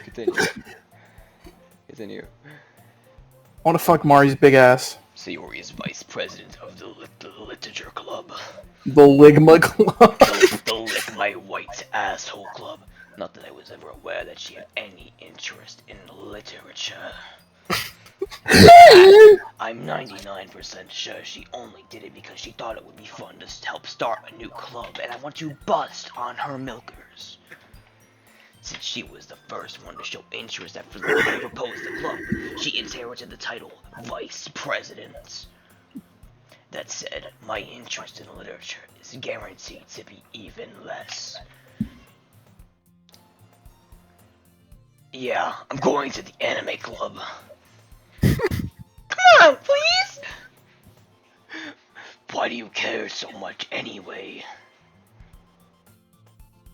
Continue. Continue. I wanna fuck Mari's big ass. Sayori is vice president of the Literature Club. The Ligma Club. The Lick My White Asshole Club. Not that I was ever aware that she had any interest in literature. I'm 99% sure she only did it because she thought it would be fun to help start a new club, and I want to bust on her milkers. Since she was the first one to show interest after they proposed the club, she inherited the title Vice President. That said, my interest in literature is guaranteed to be even less. Yeah, I'm going to the anime club. Come on, please! Why do you care so much anyway?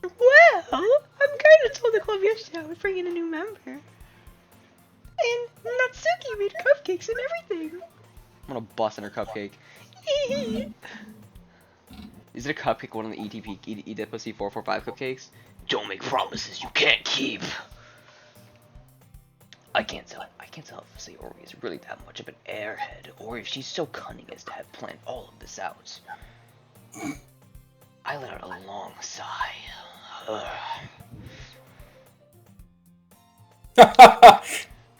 Well, I'm kind of told the club yesterday I would bring in a new member. And Natsuki made cupcakes and everything. I'm gonna bust in her cupcake. Is it a cupcake, one of the EDPC 445 cupcakes? Don't make promises you can't keep. I can't tell if Sayori is really that much of an airhead, or if she's so cunning as to have planned all of this out. I let out a long sigh.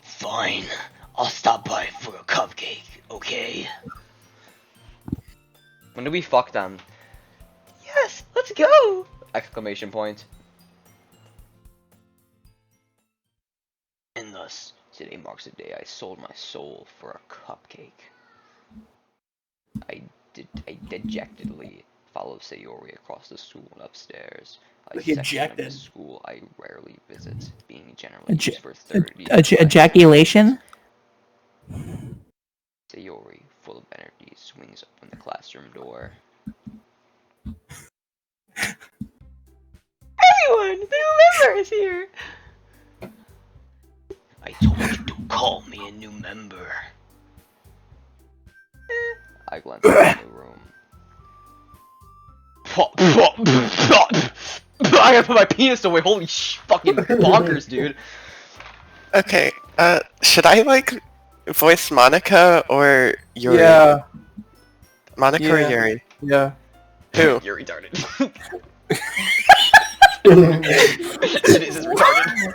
Fine, I'll stop by for a cupcake, okay? When do we fuck them? Yes, let's go! Exclamation point. And thus, today marks the day I sold my soul for a cupcake. I dejectedly followed Sayori across the school and upstairs. A section of the school I rarely visit, being generally used for 30 Ejaculation? Sayori, full of energy, swings open the classroom door. Everyone! The new member is here! I told you to call me a new member. I glanced around the room. I gotta put my penis away. Holy fucking bonkers, dude. Okay, should I, like, voice Monica or Yuri? Yeah. Monica or Yuri? Yeah. Who? You're retarded. It is retarded.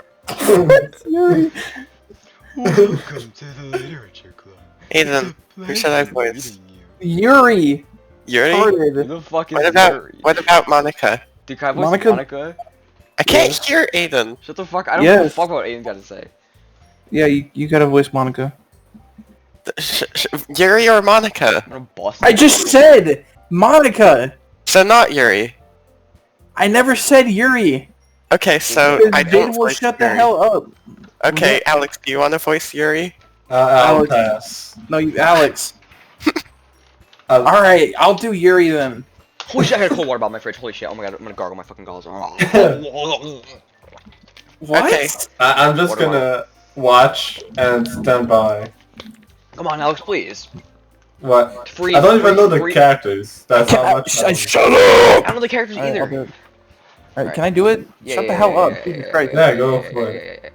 Welcome to the Literature Club. Aiden, who should I voice? Yuri! Yuri? Who the fuck is Yuri? What about Monica? Dude, can I voice Monica? I can't hear Aiden. Shut the fuck. I don't give a fuck what Aiden got to say. Yeah, you gotta voice Monica. Yuri or Monica? I'm gonna bust. I just said Monica! So not Yuri. I never said Yuri. Okay, so I They don't will voice shut Yuri. the hell up. Okay, Alex, do you want to voice Yuri? I'll pass. No, you, Alex. Alright, I'll do Yuri then. Holy shit, I got cold water by my fridge. Holy shit, oh my god, I'm gonna gargle my fucking galls. What? Okay. I'm just gonna watch and stand by. Come on, Alex, please. What? Free, I don't even know the free. characters. That's how much. Shut up! I don't know the characters either. Alright, can I do it? Yeah, Shut the yeah, hell yeah, up. yeah, Jesus yeah, Christ. Yeah, go for it.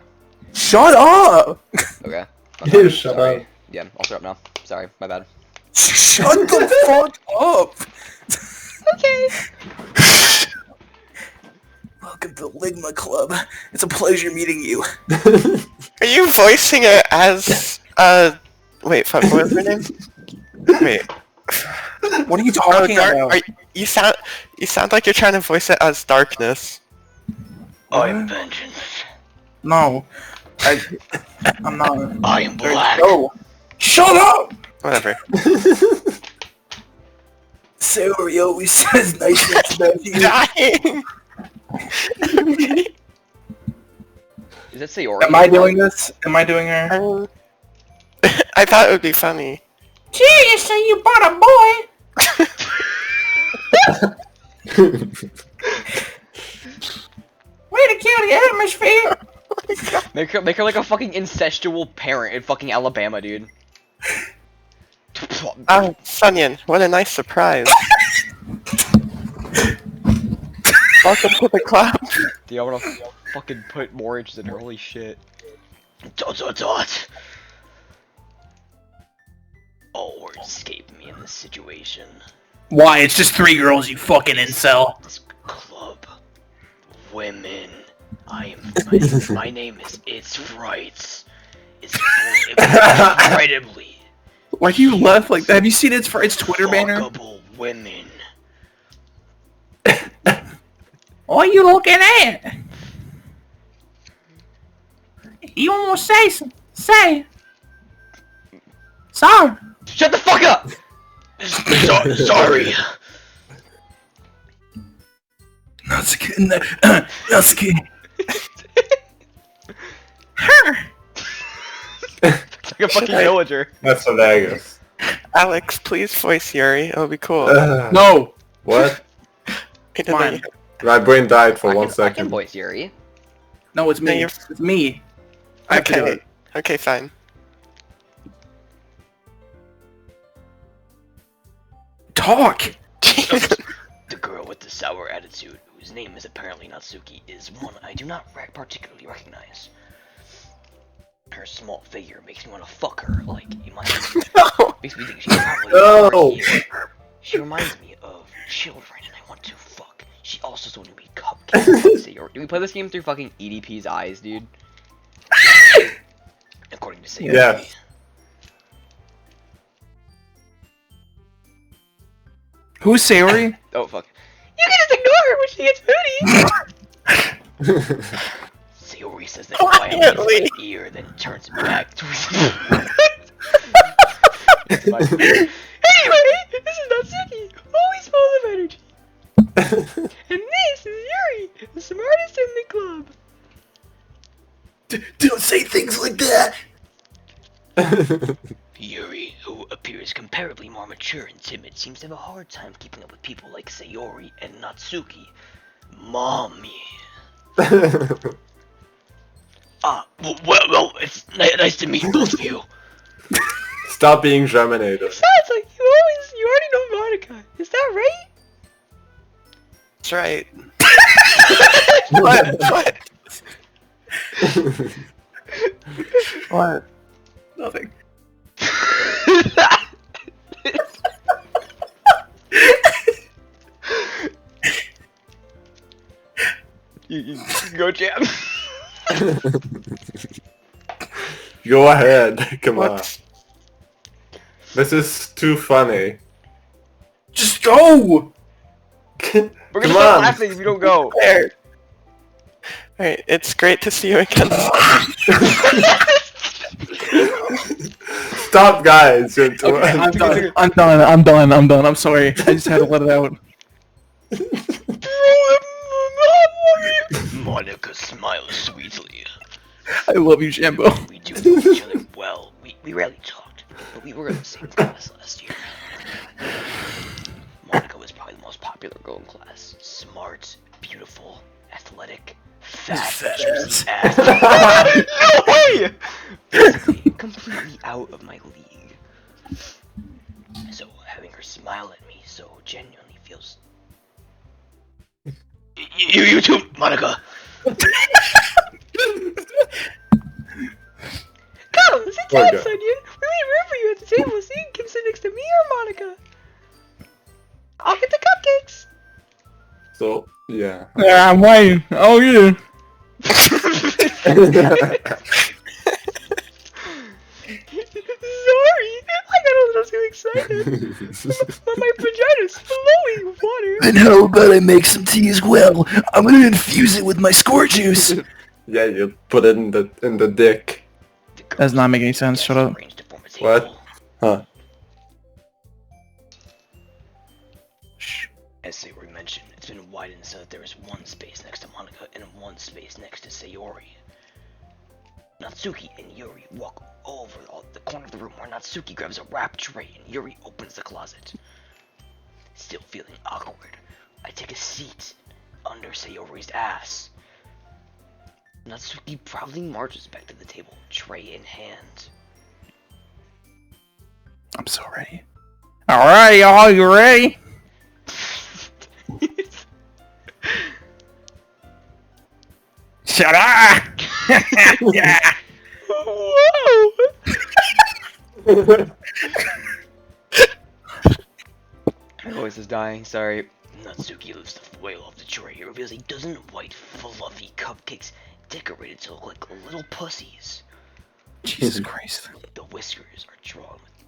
Shut up! Okay. You shut Sorry. up. Yeah, I'll shut up now. Sorry, my bad. Shut the fuck up! Okay. Welcome to the Ligma Club. It's a pleasure meeting you. Are you voicing it as, wait, fuck, what was her name? Wait. What are you talking about? You sound like you're trying to voice it as Darkness. I'm vengeance. No. I'm not. I am black. No. Shut up! Whatever. Sayori always says nice things about you. Dying! Is that Sayori? Am I doing this? Am I doing her? I thought it would be funny. Seriously, you bought a boy? Way to kill the atmosphere! Make her like a fucking incestual parent in fucking Alabama, dude. Oh, Sunyan, what a nice surprise. Welcome to the club. Do you wanna fucking put more inches in her. Holy shit. Dot. All words escape me in this situation. Why? It's just 3 girls, you fucking incel. This club. Women. My name is It's Right. It's incredibly Why do you laugh like that? Have you seen its Twitter banner? fuckable women. What are you looking at? You almost say something. Say. Sorry. Shut the fuck up! Sorry. Natsuki. It's like a fucking villager. That's hilarious. Alex, please voice Yuri. It'll be cool. No. What? I didn't Come know on. you- My brain died for I 1 can second. voice Yuri. No, it's me. No, you're- It's me. I have to do Okay. it. Okay, fine. Talk. The girl with the sour attitude, whose name is apparently Natsuki, is one I do not particularly recognize. Her small figure makes me want to fuck her, like, makes me think she's probably No. over here. She reminds me of children, and I want to fuck. She also sold me cupcakes. Do we play this game through fucking EDP's eyes, dude? According to Sayori. Yeah. Who's Sayori? Oh fuck. You can just ignore her when she gets moody. Sayori says that quietly in my ear, then turns back towards me. Anyway, this is Natsuki, always full of energy. And this is Yuri, the smartest in the club. Don't say things like that. Yuri, who appears comparably more mature and timid, seems to have a hard time keeping up with people like Sayori and Natsuki. Mommy. Well, it's nice to meet both of you. Stop being Germinator. Sounds like you already know Monica. Is that right? That's right. What? What? Nothing. You go jam. Go ahead. Come on. What? This is too funny. Just go. We're gonna Come start on. laughing if you don't go. There. Alright, it's great to see you again. Stop, guys. You're too Okay, I'm done. I'm sorry. I just had to let it out. Monica smiles sweetly. I love you, Shambo. We do know each other well. We rarely talked, but we were in the same class last year. Monica was probably the most popular girl in class. Smart, beautiful, athletic, fat, juicy ass. No way! Basically, completely out of my league. So having her smile at me so genuinely feels. You too, Monica. Come, sit down, Okay. Sunyan. We made room for you at the table so you can sit next to me or Monica. I'll get the cupcakes. So, yeah. Yeah, I'm waiting. Oh yeah. Sorry, I got a little too excited. My vagina's flowing with water. And how about I make some tea as well? I'm gonna infuse it with my squirt juice. Yeah, you put it in the dick. Does not make any sense. Shut up. Arranged to form a What? table. Huh. As Sayori mentioned, it's been widened so that there is one space next to Monica and one space next to Sayori. Natsuki and Yuri walk over the corner of the room where Natsuki grabs a wrap tray and Yuri opens the closet. Still feeling awkward, I take a seat under Sayori's ass. Natsuki proudly marches back to the table, tray in hand. I'm so ready. Alright, y'all, you ready? Shut up! Yeah. Whoa! My voice is dying, sorry. Natsuki lifts the foil off the tray and reveals a dozen white, fluffy cupcakes decorated to look like little pussies. Jesus Christ. The whiskers are drawn with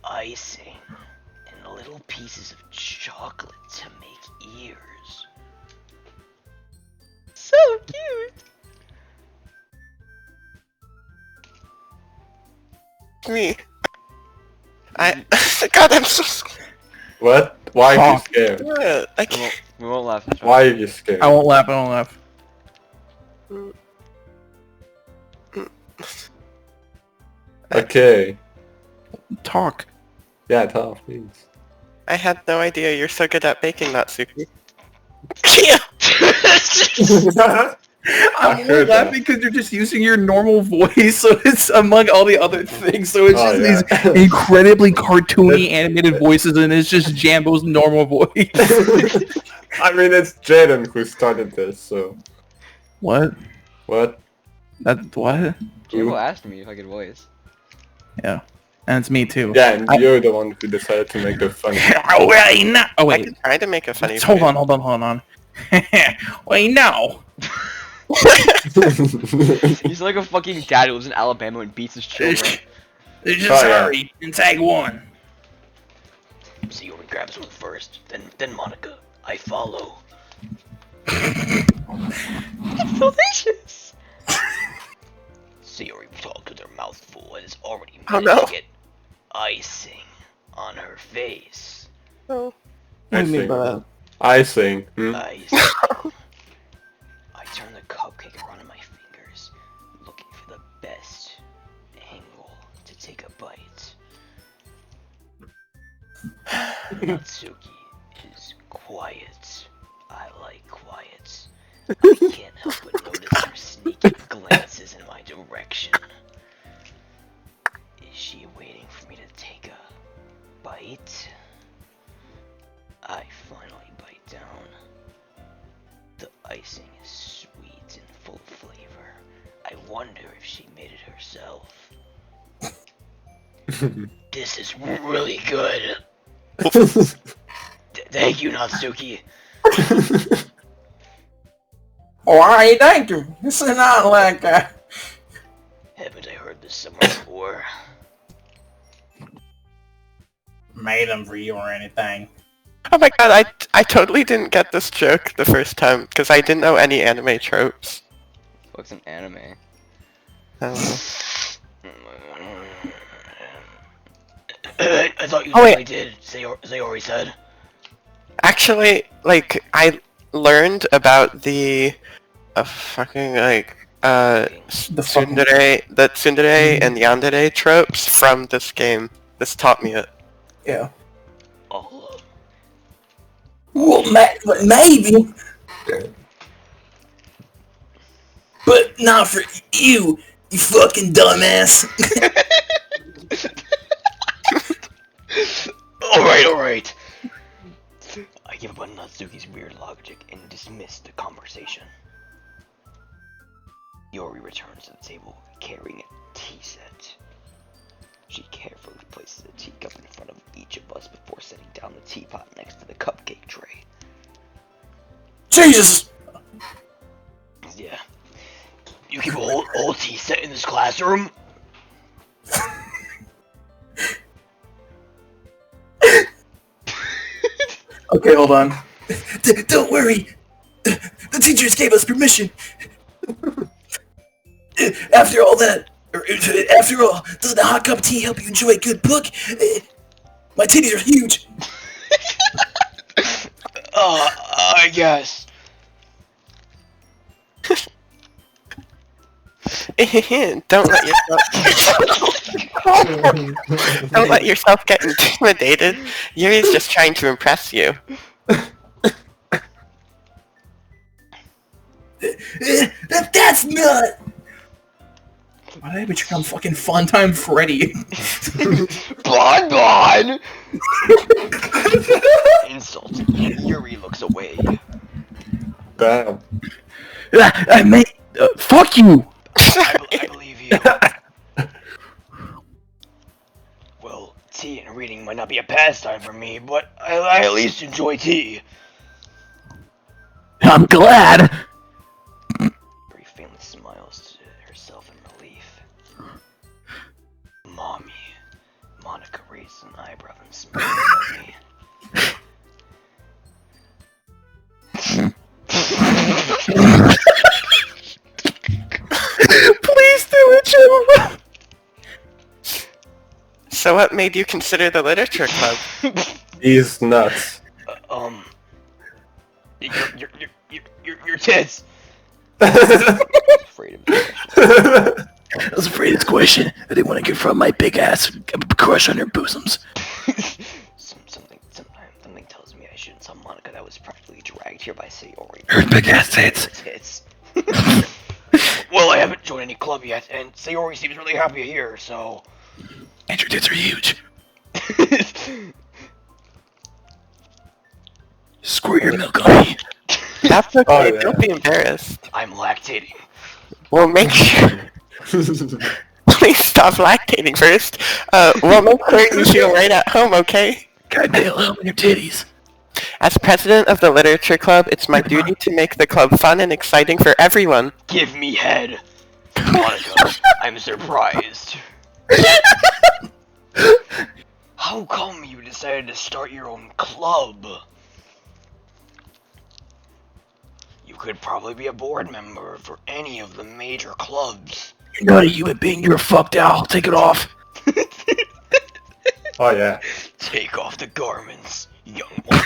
icing and little pieces of chocolate to make ears. So cute. Me. God, I'm so scared. What? Why are you scared? I can't. We won't laugh. Why are you scared? I won't laugh, I won't laugh. Okay. Talk. Yeah, tell, please. I had no idea you're so good at baking, Natsuki. Yeah. I'm I only heard that. laughing because you're just using your normal voice, so it's among all the other things. So it's Oh, just yeah. these incredibly cartoony animated voices, and it's just Jambo's normal voice. I mean, it's Jaden who started this, so... What? What? What? Jimbo asked me if I could voice. Yeah. And it's me too. Yeah, and you're the one who decided to make the funny. Oh, wait, no. Oh, I wait. could try to make a funny Hold voice. on, hold on, hold on. Wait, no. He's like a fucking dad who lives in Alabama and beats his children. Just Oh, yeah. hurry and tag one. Sayori grabs one first, then Monica. I follow. It's delicious. Sayori talks with her mouth full and is already Oh, managed no. to get icing on her face. Oh. What do you mean by that? Icing. Icing. I turn the cupcake around in my fingers, looking for the best angle to take a bite. Natsuki is quiet. I like quiet. I can't help but notice her sneaky glances in my direction. Is she waiting for me to take a bite? I finally bite down. The icing is sweet and full of flavor. I wonder if she made it herself. This is really good. Thank you, Natsuki. Why, thank you. This is not like that. Haven't I heard this somewhere before? Made them for you or anything. Oh my god, I totally didn't get this joke the first time, because I didn't know any anime tropes. What's an anime? Um, I thought you Oh, wait. really did. Sayori said. actually, like, I learned about the... fucking, like, The fucking- the tsundere and yandere tropes from this game. This taught me it. Yeah. Oh, Well, maybe. But not for you, you fucking dumbass. alright. I give up on Natsuki's weird logic and dismiss the conversation. Yori returns to the table carrying a tea set. She carefully places a teacup in front of each of us before setting down the teapot next to the cupcake tray. Jesus! Yeah. You keep a whole tea set in this classroom? Okay, hold on. Don't worry. The teachers gave us permission. After all, doesn't a hot cup of tea help you enjoy a good book? My titties are huge. I guess. Don't let yourself... Don't let yourself get intimidated. Yuri's just trying to impress you. That's not. Why did I become fucking Funtime Freddy? Bon! Insult. Yuri looks away. Damn. I Fuck you! I believe you. Well, tea and reading might not be a pastime for me, but I at least enjoy tea. I'm glad. Brie faintly smiles to herself in relief. Mommy. Monica raised an eyebrow and smiled at me. Please do it, Jim. So what made you consider the literature club? He's nuts. Your tits. Afraid of me. I was afraid of this question. I didn't want to confront my big ass crush on her bosoms. Something tells me I shouldn't tell Monica that was practically dragged here by Sayori. Her big ass tits. Tits. Well, I haven't joined any club yet, and Sayori seems really happy here, so. And your tits are huge. Squirt your milk on me. That's okay, Oh, yeah. don't be embarrassed. I'm lactating. We'll make sure... Please stop lactating first. We'll make sure you feel right at home, okay? Goddamn, help in your titties. As president of the literature club, it's my duty to make the club fun and exciting for everyone. Give me head. Monica, I'm surprised. How come you decided to start your own club? You could probably be a board member for any of the major clubs. You're not a human being, you're a fucked owl. Take it off. Oh yeah. Take off the garments, young one.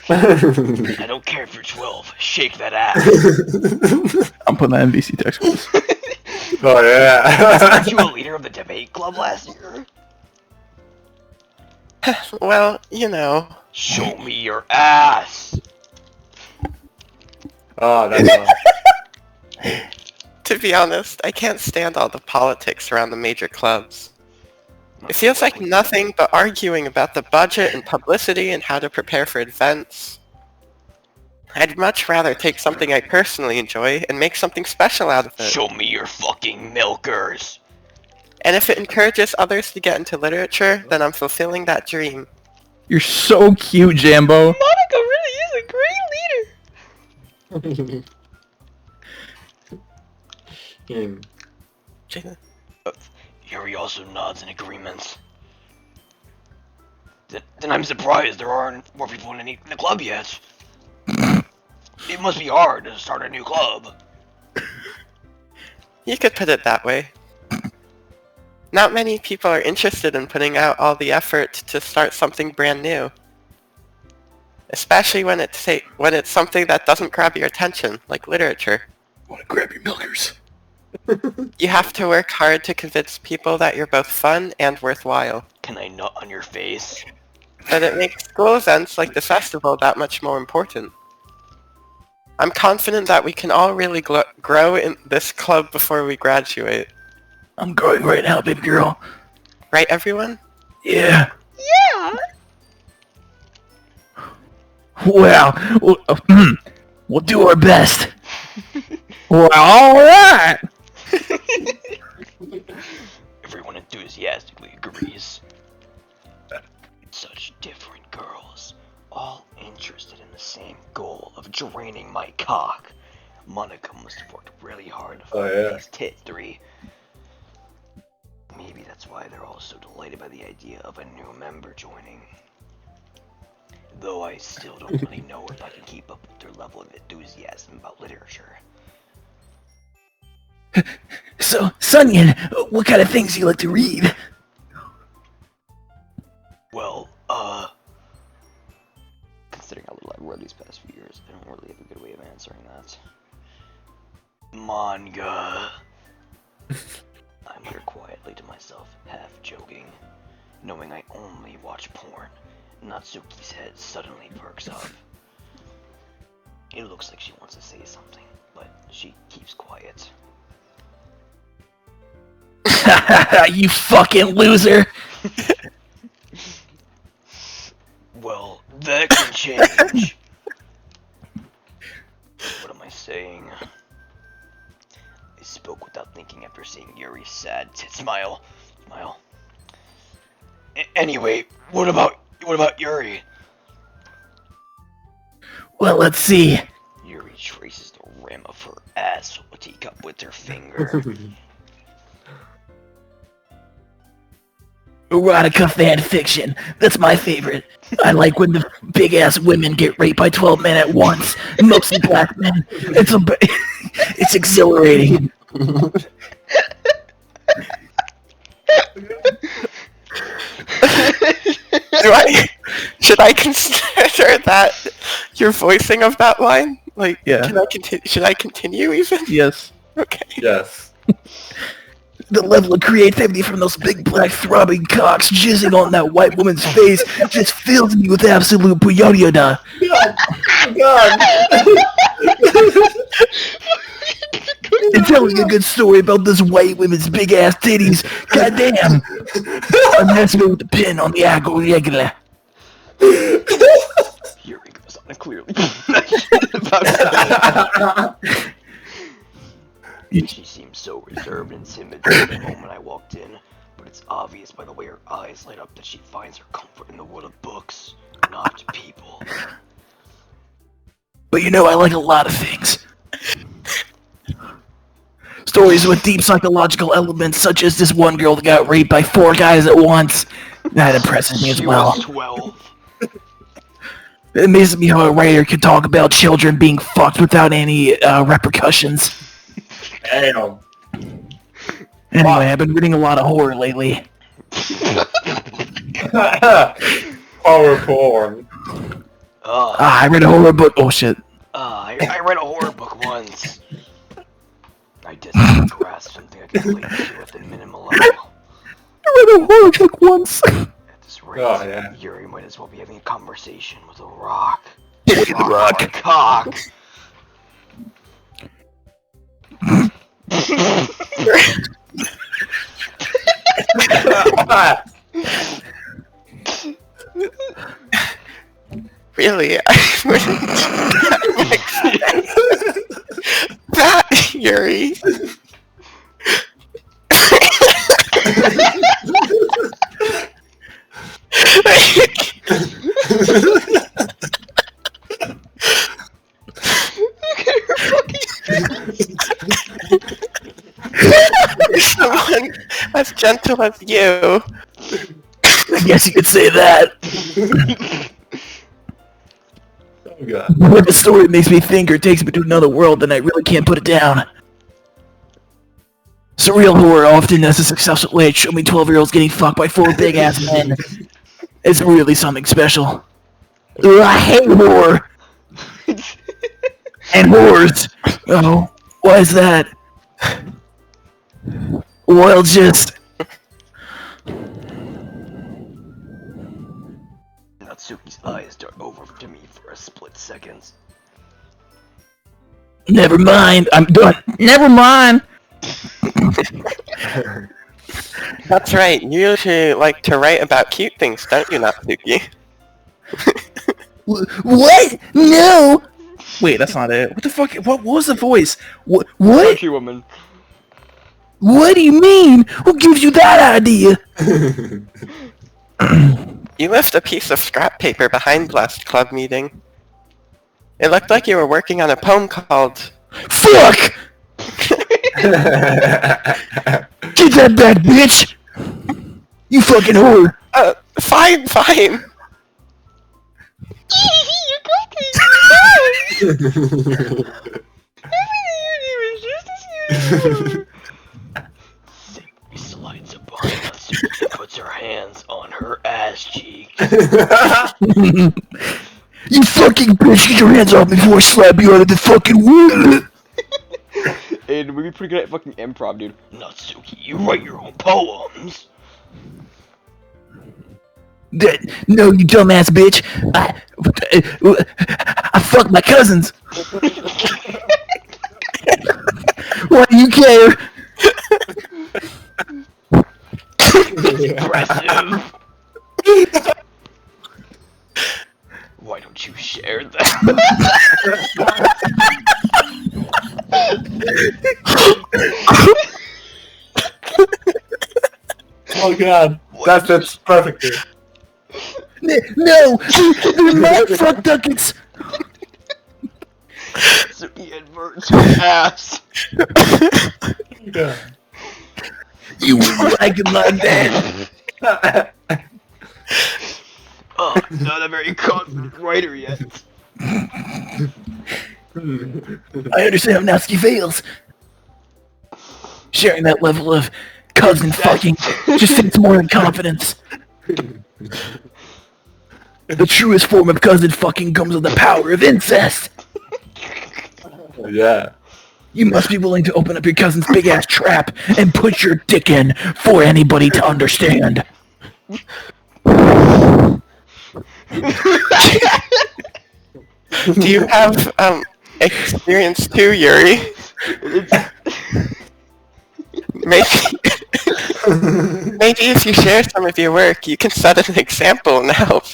I don't care if you're 12. Shake that ass. I'm putting that in VC text quiz. Oh yeah. Weren't you a leader of the debate club last year? Well, you know. Show me your ass. Oh, that's fun. To be honest, I can't stand all the politics around the major clubs. It feels like nothing but arguing about the budget and publicity and how to prepare for events. I'd much rather take something I personally enjoy and make something special out of it. Show me your fucking milkers. And if it encourages others to get into literature, then I'm fulfilling that dream. You're so cute, Jambo. Monica really is a great leader. Jaden? Yuri also nods in agreement. Then I'm surprised there aren't more people in the club yet. It must be hard to start a new club. You could put it that way. Not many people are interested in putting out all the effort to start something brand new. Especially when it's something that doesn't grab your attention, like literature. Want to grab your milkers? You have to work hard to convince people that you're both fun and worthwhile. Can I nut on your face? But it makes school events like the festival that much more important. I'm confident that we can all really grow in this club before we graduate. I'm growing right now, baby girl. Right, everyone? Yeah. Yeah. Well, we'll do our best. Well, alright! Everyone enthusiastically agrees. Such different girls, all interested in the same goal of draining my cock. Monica must have worked really hard to find yeah. these tit three. Maybe that's why they're all so delighted by the idea of a new member joining. Though I still don't really know if I can keep up with their level of enthusiasm about literature. So, Sunyan, what kind of things do you like to read? Well, considering how little I've read these past few years, I don't really have a good way of answering that. Manga. I mutter quietly to myself, half joking, knowing I only watch porn. Natsuki's head suddenly perks up. It looks like she wants to say something, but she keeps quiet. You fucking loser! Well, that can change. What am I saying? without thinking after seeing Yuri's sad smile. Anyway, what about Yuri? Well, let's see. Yuri traces the rim of her ass with a teacup with her finger. Erotica fan fiction. That's my favorite. I like when the big ass women get raped by 12 men at once, mostly black men. It's exhilarating. Should I consider that your voicing of that line? Like, Yeah. Should I continue even? Yes. Okay. Yes. The level of creativity from those big black throbbing cocks jizzing on that white woman's face just fills me with absolute booyah. God. And telling a good story about this white woman's big ass titties. Goddamn. I'm messing with the pin on the regular. Yuri goes on clearly. She seemed so reserved and timid the moment I walked in, but it's obvious by the way her eyes light up that she finds her comfort in the world of books, not people. But you know, I like a lot of things. Stories with deep psychological elements, such as this one girl that got raped by 4 guys at once. That impresses me as She well. was 12. It amazes me how a writer can talk about children being fucked without any repercussions. Damn. Anyway, I've been reading a lot of horror lately. Horror porn. I read a horror book. Oh shit. I read a horror book once. I desperately grasped something I could relate to at the minimal level. I read a horror book once. At this rate, Oh, yeah. Yuri might as well be having a conversation with a rock. Look at the rock. Or a cock. Really? That, Yuri. Someone as gentle as you. I guess you could say that. Oh god. When the story makes me think or takes me to another world, then I really can't put it down. Surreal horror often has a successful way to show me 12-year-olds getting fucked by 4 big-ass men. It's really something special. Ugh, I hate horror! And whores! Oh, why is that? Well, just... Natsuki's eyes dart over to me for a split second. Never mind, I'm done. Never mind! That's right, you usually like to write about cute things, don't you, Natsuki? What? No! Wait, that's not it. What the fuck? What was the voice? What? Fuck you, woman. What do you mean? Who gives you that idea? You left a piece of scrap paper behind last club meeting. It looked like you were working on a poem called... Fuck! Get that back, bitch! You fucking whore! Fine. You're cooking! He slides up behind Natsuki and puts her hands on her ass cheek. You fucking bitch! Get your hands off me before I slap you out of the fucking wood! Hey, we'd be pretty good at fucking improv, dude. Natsuki, you write your own poems. No, you dumbass bitch! I fucked my cousins! Why do you care? Impressive. Why don't you share that? Oh god, that fits perfectly. No, they're my fuck duckets. Suki inverts her ass. Yeah. You wouldn't like it like that. Oh, not a very confident writer yet. I understand how Natsuki feels. Sharing that level of cousin fucking just takes more than confidence. The truest form of cousin fucking comes with the power of incest. Yeah. You must be willing to open up your cousin's big ass trap and put your dick in for anybody to understand. Do you have experience too, Yuri? Maybe, maybe if you share some of your work, you can set an example and help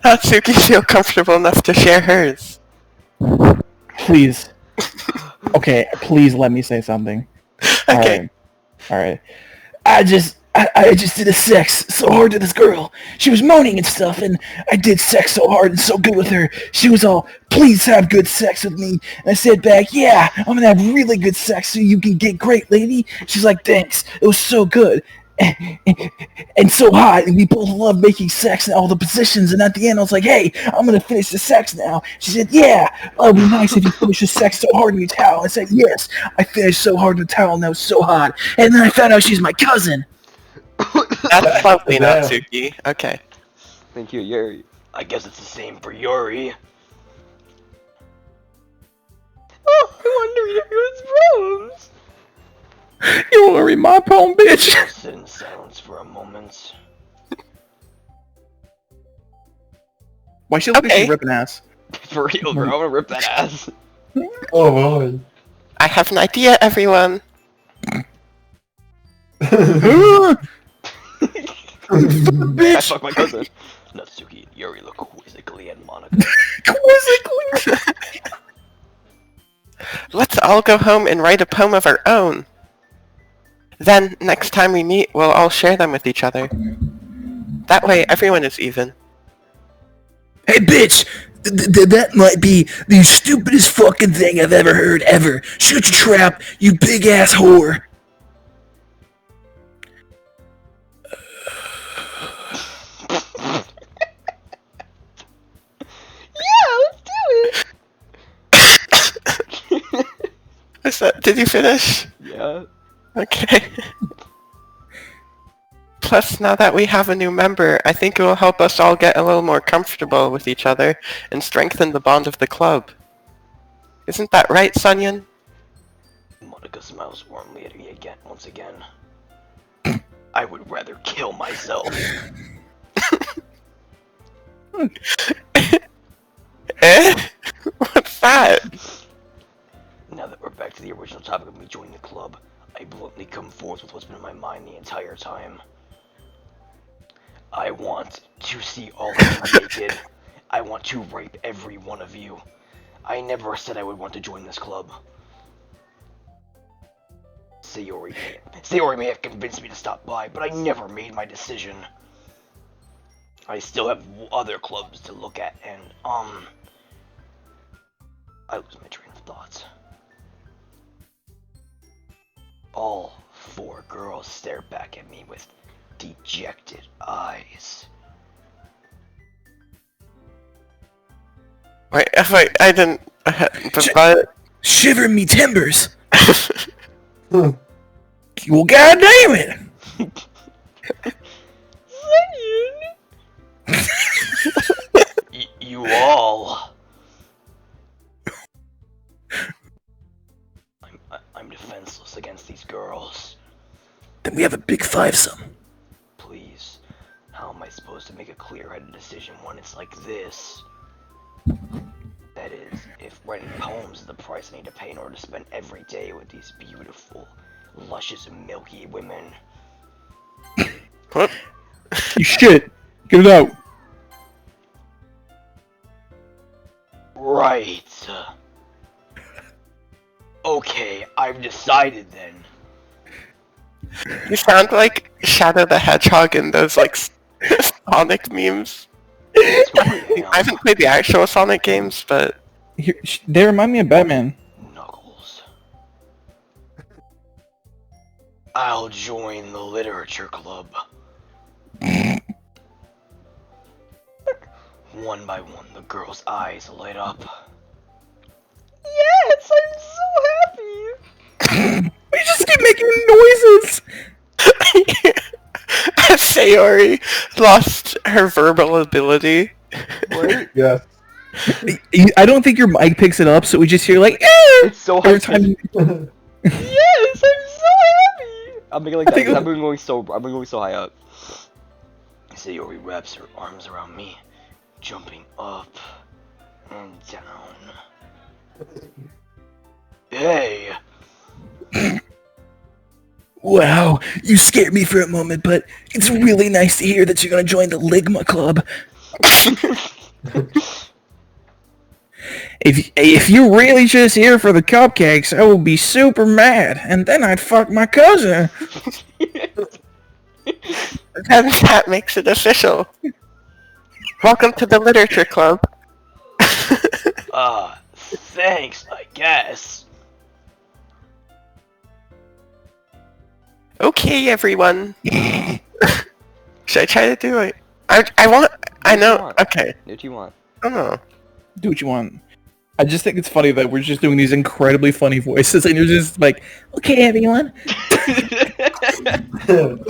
Natsuki feel comfortable enough to share hers. Please. Okay, please let me say something. Okay. Alright. I just did a sex so hard to this girl. She was moaning and stuff, and I did sex so hard and so good with her. She was all, please have good sex with me. And I said back, yeah, I'm gonna have really good sex so you can get great, lady. She's like, thanks. It was so good. And so hot, and we both love making sex in all the positions, and at the end I was like, hey, I'm gonna finish the sex now. She said, yeah, it'd be nice if you finish the sex so hard in your towel. I said, yes, I finished so hard in the towel and that was so hot. And then I found out she's my cousin. That's lovely, Yeah. Natsuki. Okay. Thank you, Yuri. I guess it's the same for Yuri. Oh, I wonder if it was Rose. You wanna read my poem, bitch? Sit in silence for a moment. Why she look like Okay. she's ripping ass? For real, bro. I wanna rip that ass. Oh boy. I have an idea, everyone. I fuck my cousin. Natsuki and Yuri look quizzically at Monica. Let's all go home and write a poem of our own. Then, next time we meet, we'll all share them with each other. That way, everyone is even. Hey, bitch! That might be the stupidest fucking thing I've ever heard, ever. Shut your trap, you big ass whore. Yeah, let's do it. Is that? Did you finish? Yeah. Okay. Plus, now that we have a new member, I think it will help us all get a little more comfortable with each other and strengthen the bond of the club. Isn't that right, Sunyan? Monica smiles warmly at me again, once again. I would rather kill myself. Eh? What's that? Now that we're back to the original topic of me joining the club, I bluntly come forth with what's been in my mind the entire time. I want to see all of you naked. I want to rape every one of you. I never said I would want to join this club. Sayori may have convinced me to stop by, but I never made my decision. I still have other clubs to look at, and, I lose my train of thought. All four girls stare back at me with dejected eyes. Wait, I didn't... but... Shiver me timbers. Well, goddamn it. You all. I'm defenseless against these girls. Then we have a big five-some. Please, how am I supposed to make a clear-headed decision when it's like this? That is, if writing poems is the price I need to pay in order to spend every day with these beautiful, luscious, milky women. What? You shit. Get it out. Right. Okay. I've decided then. You sound like Shadow the Hedgehog in those like Sonic memes. That's who I I haven't played the actual Sonic games, but They remind me of Batman. am. Knuckles. I'll join the literature club. One by one, the girl's eyes light up. Yes, I'm so happy. We just keep making noises. Sayori lost her verbal ability. Yes. I don't think your mic picks it up, so we just hear like, It's so high. every time. Yes, I'm so happy. I'm making like I that. think 'Cause I've been going so high up. Sayori wraps her arms around me, jumping up and down. Hey! Wow, you scared me for a moment, but it's really nice to hear that you're gonna join the Ligma Club. If you're really just here for the cupcakes, I will be super mad, and then I'd fuck my cousin. And that makes it official. Welcome to the literature club. Thanks, I guess. Okay, everyone. Should I try to do it? I want. I Do what you know. want. Okay. Do what you want. I don't know. Do what you want. I just think it's funny that we're just doing these incredibly funny voices, and you're just like, okay, everyone.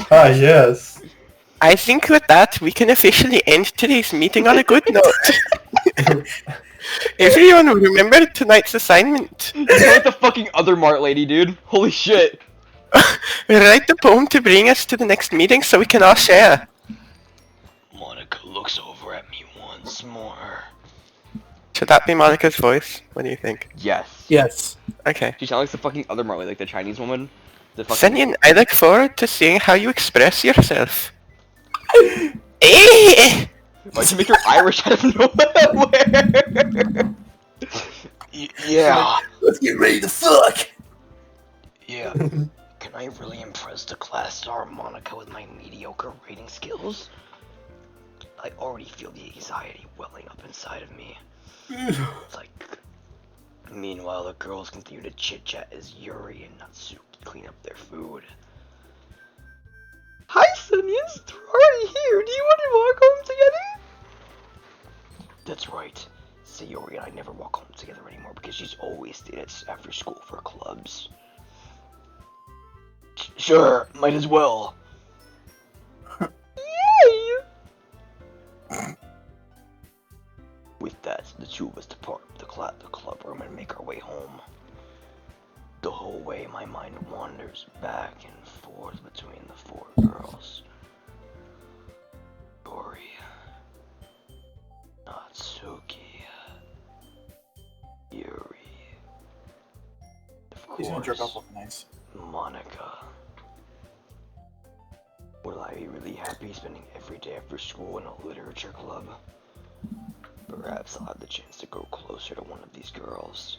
Ah, yes. I think with that, we can officially end today's meeting on a good note. Everyone remember tonight's assignment. You're like the fucking other Mart lady, dude. Holy shit. Write the poem to bring us to the next meeting so we can all share. Monica looks over at me once more. Should that be Monica's voice? What do you think? Yes. Yes. Okay. She sounds like the fucking other Mart lady, like the Chinese woman. The fucking... Senyin, I look forward to seeing how you express yourself. Eh! Why'd you make her Irish out of nowhere? Yeah. Let's get ready to fuck. Yeah. Can I really impress the class star Monica with my mediocre reading skills? I already feel the anxiety welling up inside of me. It's like... Meanwhile, the girls continue to chit-chat as Yuri and Natsuki clean up their food. Hi, Sunians. We're already here. Do you want to walk home together? That's right. Sayori and I never walk home together anymore because she's always stayed at after school for clubs. Sure, might as well. Yay! With that, the two of us depart the club room and make our way home. The whole way, my mind wanders back and forth between the four girls. Yuri, Natsuki, Yuri, of course, nice. Monica. Will I be really happy spending every day after school in a literature club? Perhaps I'll have the chance to grow closer to one of these girls.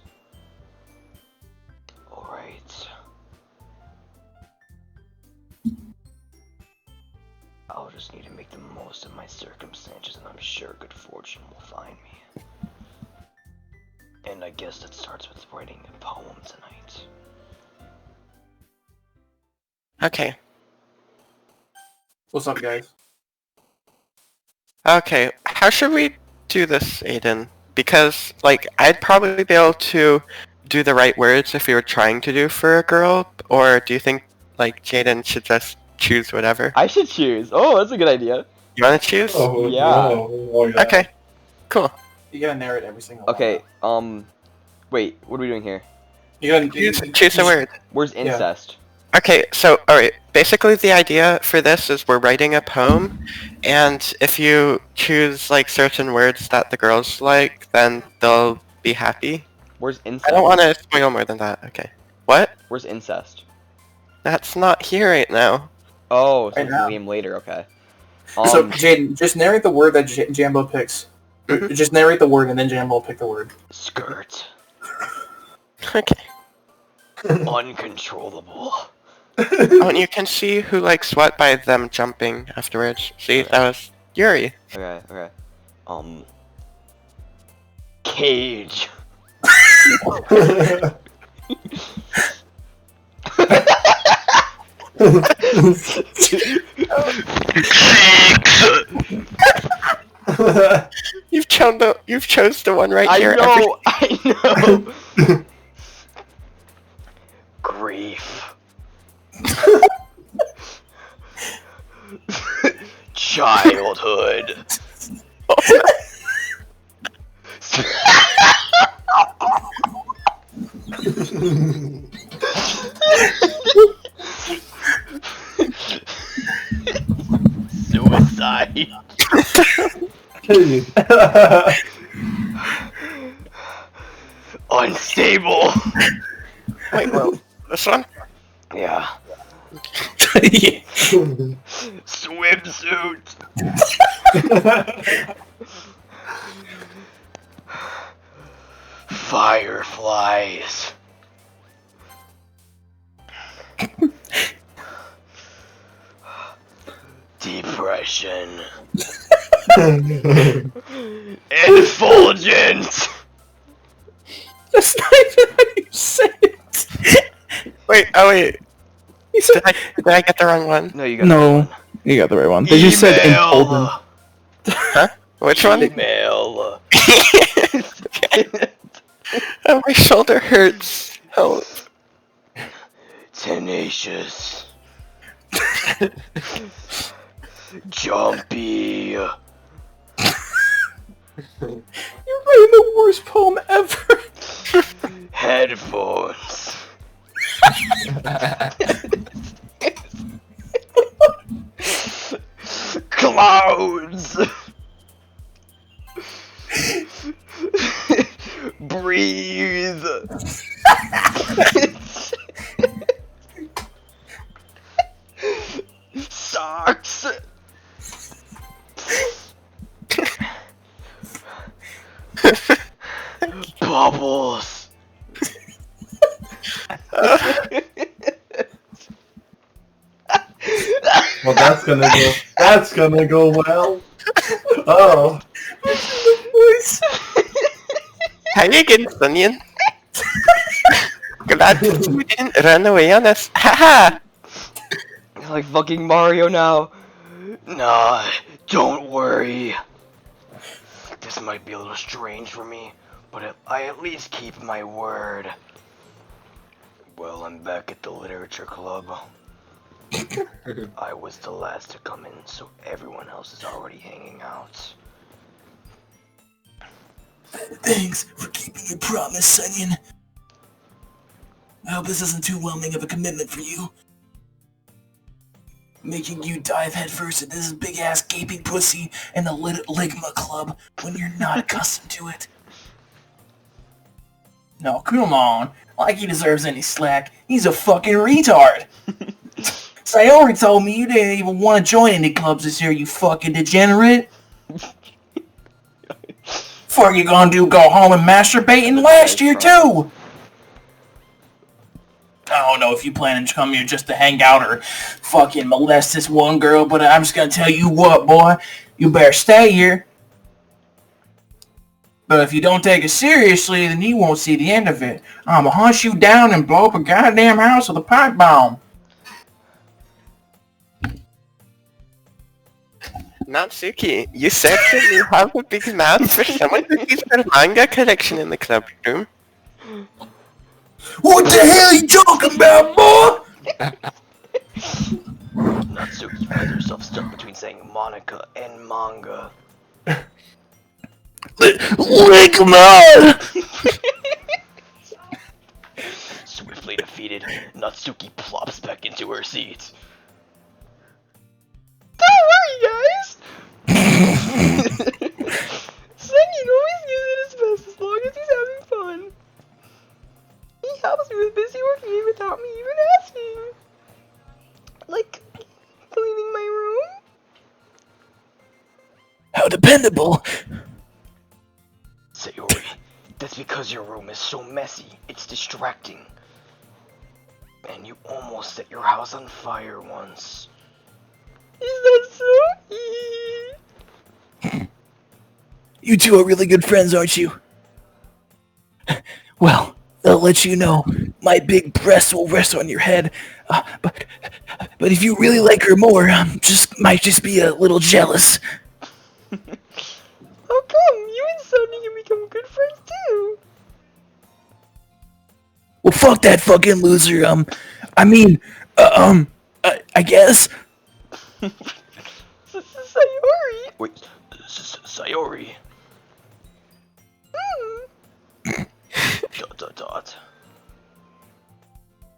Alright. I'll just need to make the most of my circumstances, and I'm sure good fortune will find me. And I guess that starts with writing a poem tonight. Okay. What's up, guys? Okay, how should we do this, Aiden? Because, like, I'd probably be able to do the right words if we were trying to do for a girl, or do you think, like, Jaden should just choose whatever? I should choose. Oh, that's a good idea. You wanna choose? Oh, Yeah. oh, yeah. Okay, cool. You gotta narrate every single Okay, wait, what are we doing here? You gotta Choose a word. Where's incest? Okay, so, alright, basically the idea for this is we're writing a poem, and if you choose, like, certain words that the girls like, then they'll be happy. Where's incest? I don't want to spoil more than that, okay. What? Where's incest? That's not here right now. Oh, so Right it's now. a game later, okay. So, Jaden, just narrate the word that Jambo picks. Mhm. Just narrate the word, and then Jambo will pick the word. Skirt. Okay. Uncontrollable. Oh, and you can see who likes what by them jumping afterwards. See, that was Yuri. Okay. Cage. You've chose the one right I here. know. I know. Grief. Childhood. Suicide. Unstable. Wait, well, this one? Yeah. Yeah. Swimsuit. Fireflies. Depression. Effulgent. That's not even how you say it. Wait, oh wait. You said Did I get the wrong one? No, you got no. You got the right one. They just said emboldened. Huh? Which one? Email. Oh, my shoulder hurts. Help. Tenacious. Jumpy. You're writing the worst poem ever. Headphones. Clouds. Breathe. Socks. Bubbles. Well, that's gonna go well. Oh. How you getting, Sunyan? Glad you didn't run away on us. Haha! Like fucking Mario now. Nah, don't worry. This might be a little strange for me, but I at least keep my word. Well, I'm back at the literature club. I was the last to come in, so everyone else is already hanging out. Thanks for keeping your promise, Sunyan. I hope this isn't too whelming of a commitment for you. Making you dive headfirst into this big-ass gaping pussy in the Ligma Club when you're not accustomed to it. No, come on. Like he deserves any slack. He's a fucking retard. Sayori told me you didn't even want to join any clubs this year, you fucking degenerate. Fuck you gonna do, go home and masturbate in last year too? I don't know if you plan to come here just to hang out or fucking molest this one girl, but I'm just gonna tell you what, boy. You better stay here. But if you don't take it seriously, then you won't see the end of it. I'ma hunt you down and blow up a goddamn house with a pipe bomb. Natsuki, you said that you have a big mouth for someone who keeps their manga collection in the club room. What the hell are you talking about, boy? Natsuki finds herself stuck between saying Monica and manga. Ligma! Swiftly defeated, Natsuki plops back into her seat. Don't worry, guys! Senyin always gives it his best as long as he's having fun. He helps me with busy working without me even asking. Like, cleaning my room? How dependable. Sayori, that's because your room is so messy, it's distracting. And you almost set your house on fire once. Is that so? You two are really good friends, aren't you? Well, I'll let you know. My big breasts will rest on your head, but if you really like her more, might just be a little jealous. How come? You and Sonny can become good friends too. Well, fuck that fucking loser. I guess. Sayori. Wait, Sayori. Dot.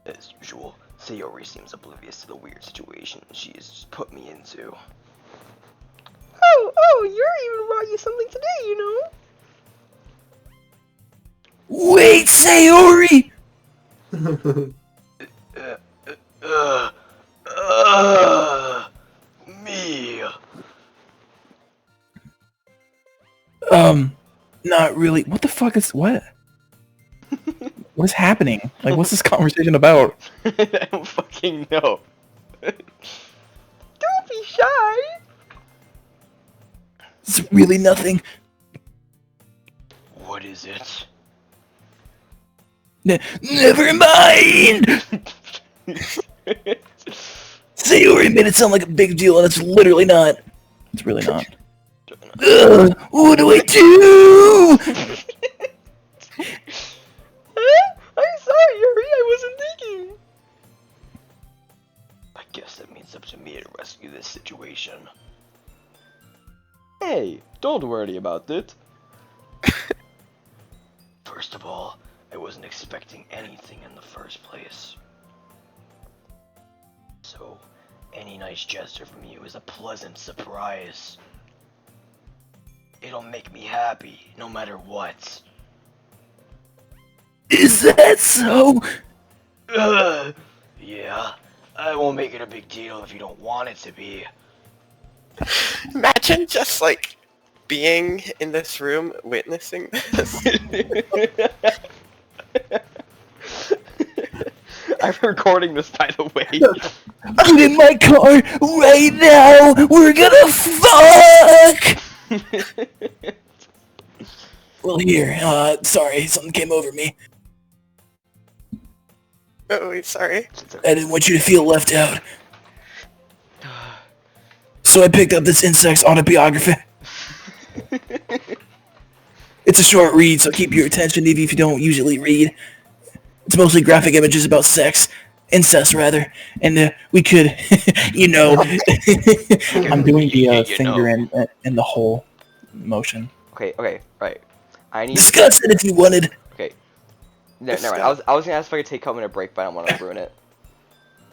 As usual, Sayori seems oblivious to the weird situation she's put me into. Oh, Yuri even brought you something today, you know? Wait, Sayori! Me. Not really. What the fuck is what? What is happening? Like, what's this conversation about? I don't fucking know. Don't be shy. It's really nothing. What is it? Never mind! Sayori made it sound like a big deal, and it's literally not. It's really not. What do I do? I'm sorry, Yuri. I wasn't thinking. I guess that means up to me to rescue this situation. Hey, don't worry about it. First of all, I wasn't expecting anything in the first place. So, any nice gesture from you is a pleasant surprise. It'll make me happy, no matter what. Is that so? Yeah, I won't make it a big deal if you don't want it to be. Imagine just like being in this room witnessing this. I'm recording this, by the way. Get in my car right now! We're gonna fuck! Well, here, sorry, something came over me. Oh, wait, sorry. I didn't want you to feel left out. So I picked up this insect's autobiography. It's a short read, so keep your attention even if you don't usually read. It's mostly graphic images about sex. Incest, rather. And we could, you know... I'm doing the You finger know. and the whole motion. Okay, right. I need. Discuss it if you wanted. Okay. Never mind. I was gonna ask if I could take a couple minute break, but I don't want to ruin it.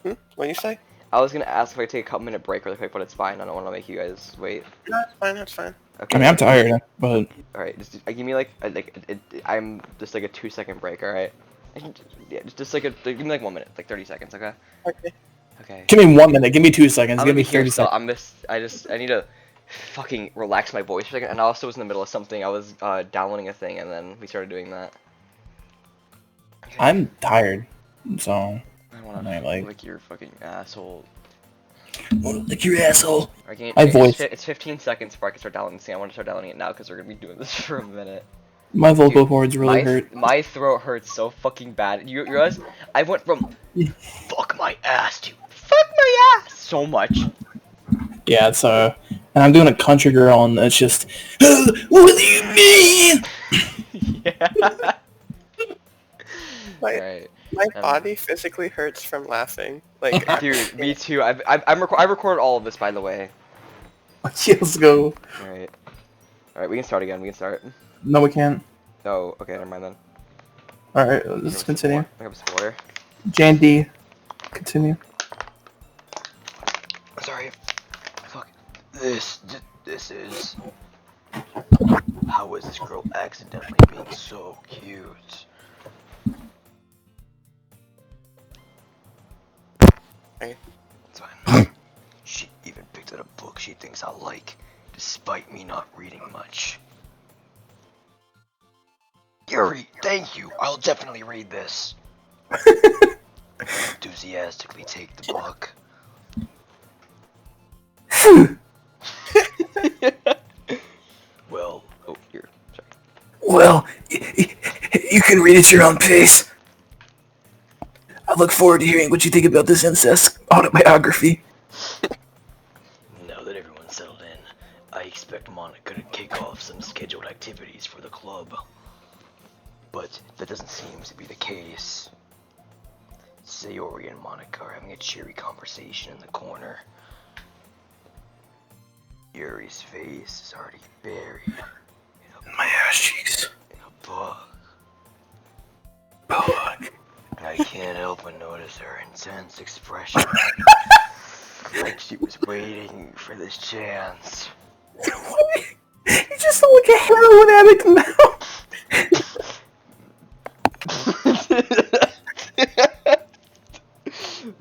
What do you say? I was gonna ask if I could take a couple minute break really quick, but it's fine. I don't want to make you guys wait. No, that's fine, that's fine. Okay. I mean, I'm tired, but... Alright, just give me I'm just like a 2-second break, alright? Yeah, just like give me like 1 minute, like 30 seconds, okay? Okay. Okay. Give me 1 minute, give me 2 seconds, I'm give gonna me be here 30 still. seconds. I need to fucking relax my voice for a second, and I also was in the middle of something. I was downloading a thing, and then we started doing that. Okay. I'm tired, so... I wanna I like- lick your fucking asshole. Lick your asshole. Okay, My voice. It's 15 seconds before I can start downloading this thing. I want to start downloading it now because we're gonna be doing this for a minute. My vocal Dude, cords really hurt. My throat hurts so fucking bad. You realize I went from Fuck my ass to fuck my ass so much. Yeah, it's and I'm doing a country girl, and it's just, what do you mean? Yeah. My, Right. my body physically hurts from laughing. Like, Dude, me too. I recorded all of this, by the way. Let's go. Alright. Alright, we can start again. We can start. No, we can't. Oh, okay, never mind then. Alright, let's continue. I have some water. J&D, continue. Sorry. Fuck. This is... How is this girl accidentally being so cute? Hey. It's fine. She even picked out a book she thinks I'll like, despite me not reading much. Yuri, thank you. I'll definitely read this. enthusiastically take the book. Well, Oh, here. Sorry. Well, you can read at your own pace. I look forward to hearing what you think about this incest autobiography. now that everyone's settled in, I expect Monica to kick off some scheduled activities for the club. But that doesn't seem to be the case. Sayori and Monica are having a cheery conversation in the corner. Yuri's face is already buried in My ass cheeks. a book. Bug. And I can't help but notice her intense expression. Like she was waiting for this chance. You just sound like a heroin addict now.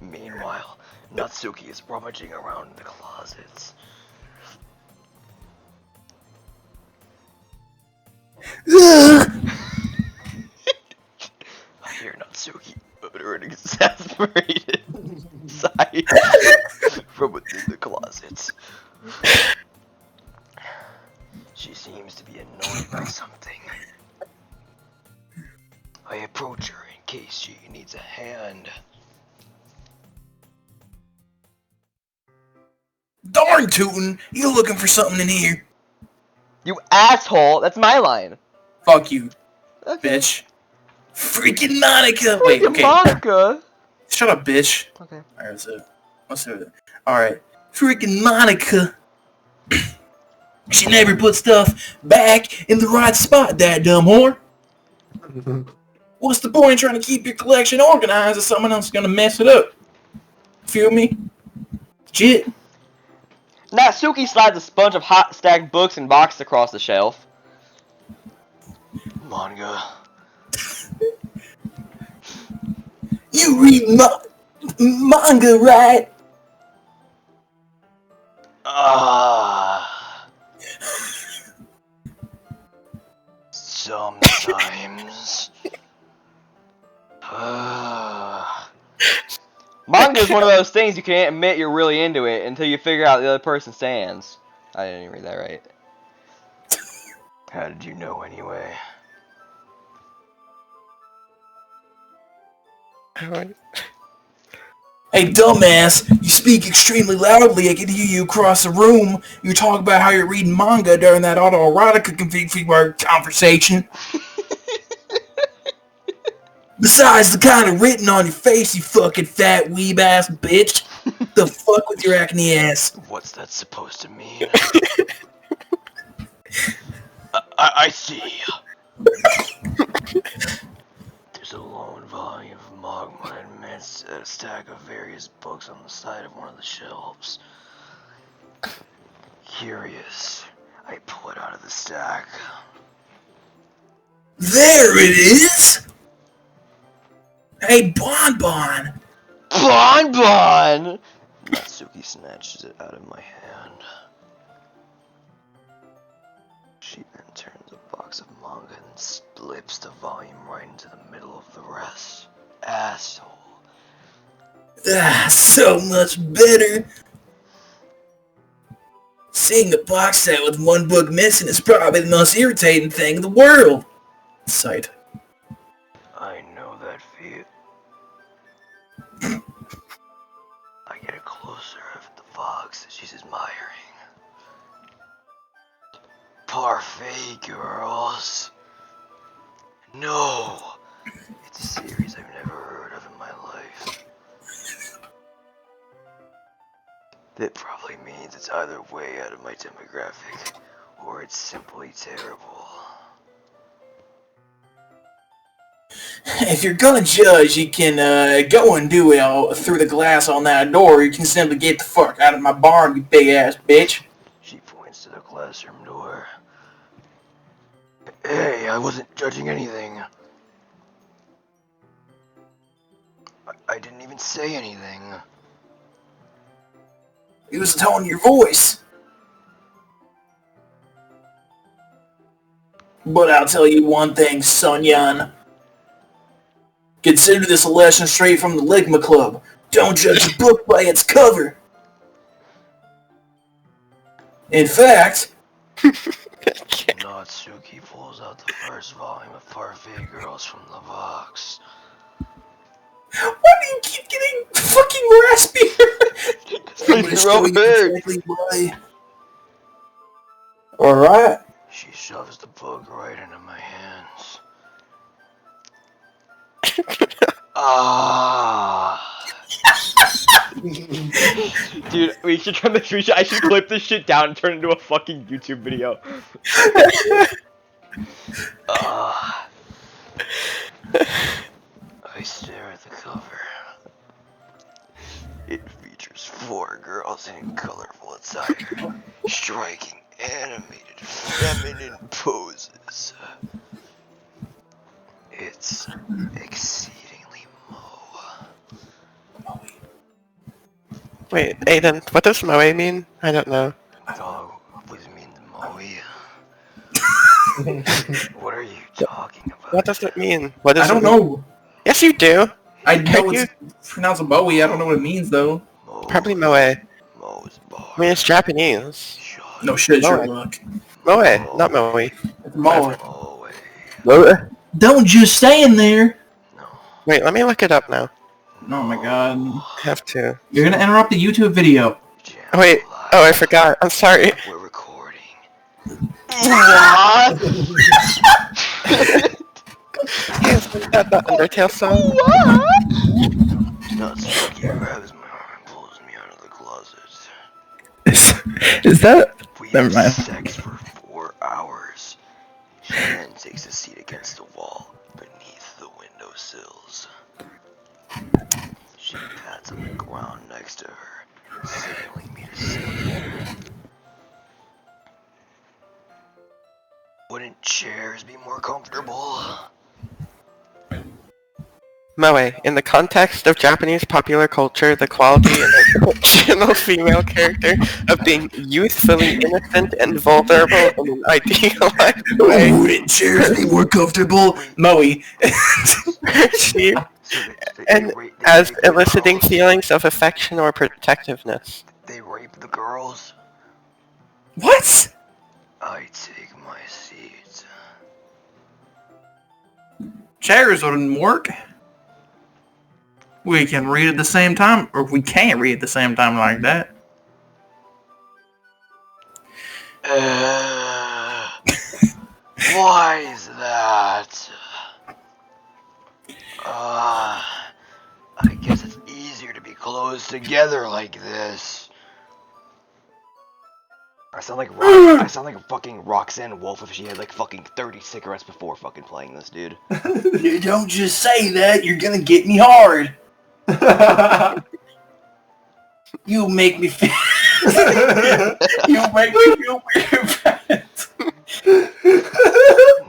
Meanwhile, Natsuki is rummaging around in the closets. I hear Natsuki utter an exasperated sigh from within the closets. She seems to be annoyed by something. I approach her in case she needs a hand. Darn tootin', you looking for something in here? You asshole! That's my line. Fuck you, Okay. bitch. Freaking Monica! Wait, Freaking okay. Monica. Shut up, bitch. Okay. Alright, so, let's do it. Alright. Freaking Monica! She never put stuff back in the right spot, that dumb whore. What's the point of trying to keep your collection organized if someone else is gonna mess it up? Feel me? Shit. Natsuki slides a sponge of hot stacked books and boxes across the shelf. Manga. You read manga, right? Sometimes. Manga is one of those things you can't admit you're really into it until you figure out the other person stands. I didn't even read that right. How did you know anyway? Hey, dumbass, you speak extremely loudly. I can hear you across the room. You talk about how you're reading manga during that autoerotica conversation. Besides the kind of written on your face, you fucking fat weeb-ass bitch. The fuck with your acne ass? What's that supposed to mean? I see. There's a lone volume of Magma amidst a stack of various books on the side of one of the shelves. Curious, I pull it out of the stack. There it is! Hey, Bonbon! Bonbon! Natsuki snatches it out of my hand. She then turns a box of manga and slips the volume right into the middle of the rest. Asshole. Ah, so much better. Seeing a box set with one book missing is probably the most irritating thing in the world. Sight. I know that feel. I get a closer at the box that she's admiring. Parfait, girls. No, it's a series I've never heard of in my life. That probably means it's either way out of my demographic, or it's simply terrible. If you're gonna judge, you can go and do it through the glass on that door, or you can simply get the fuck out of my barn, you big ass bitch. She points to the classroom door. Hey, I wasn't judging anything. I didn't even say anything. It was the tone of your voice. But I'll tell you one thing, Sun Yun. Consider this a lesson straight from the Ligma Club. Don't judge a book by its cover. In fact, Natsuki pulls out the first volume of Parfait Girls from the box. why do you keep getting fucking raspier? I'm gonna show you exactly why. Alright. She shoves the book right into my hands. Ah. Dude, we should turn this. I should clip this shit down and turn it into a fucking YouTube video. Ah. I stare at the cover. It features 4 girls in colorful attire, striking, animated, feminine poses. It's exceedingly moe. Wait, Aiden, what does moe mean? I don't know. Oh, what does it mean, moe? What are you talking about? What does it mean? What does I don't it mean? know. Yes, you do. I know Can it's pronounced Bowie. I don't know what it means though. Moe. Probably moe. Moe's bar. I mean, it's Japanese. Shut No shit, Moe. Sherlock. Moe, not moe. It's Moe. Moe. Don't just stand there. No. Wait, let me look it up now. Oh my god. I have to. You're gonna interrupt the YouTube video. Oh, wait. Oh, I forgot. I'm sorry. We're recording. What? Isn't that the Undertale song? Natsuki grabs my arm and pulls me out of the closet. Is that? We Never have mind. sex for 4 hours. She then takes a seat against the wall beneath the windowsills. She pats on the ground next to her, signaling me to sit. Wouldn't chairs be more comfortable? Moe, in the context of Japanese popular culture, the quality in a fictional female character of being youthfully innocent and vulnerable in an idealized way. Wouldn't chairs be more comfortable? Moe. She, and as eliciting feelings of affection or protectiveness. They rape the girls. What? I take my seat. Chairs wouldn't work. We can read at the same time, or we can't read at the same time like that. Why is that? I guess it's easier to be close together like this. I sound like I sound like a fucking Roxanne Wolf if she had like fucking 30 cigarettes before fucking playing this, dude. You don't just say that, you're gonna get me hard. You make me feel... you make me feel weird about it.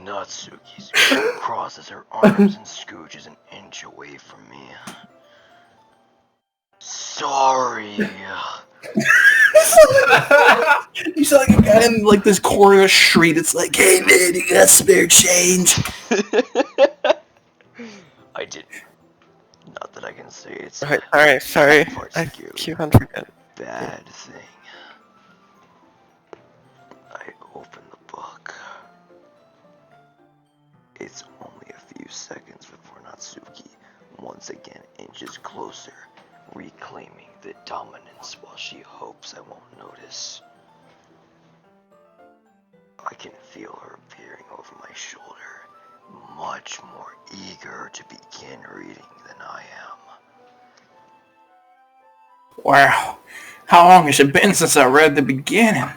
Natsuki crosses her arms and scooches an inch away from me. Sorry. You sound like a guy in like this corner street. It's like, hey man, you got spare change? I didn't. Not that I can say it's Alright, sorry. I keep on forgetting. bad thing. I open the book. It's only a few seconds before Natsuki once again inches closer, reclaiming the dominance while she hopes I won't notice. I can feel her peering over my shoulder, much more eager to begin reading than I am. Wow. How long has it been since I read the beginning?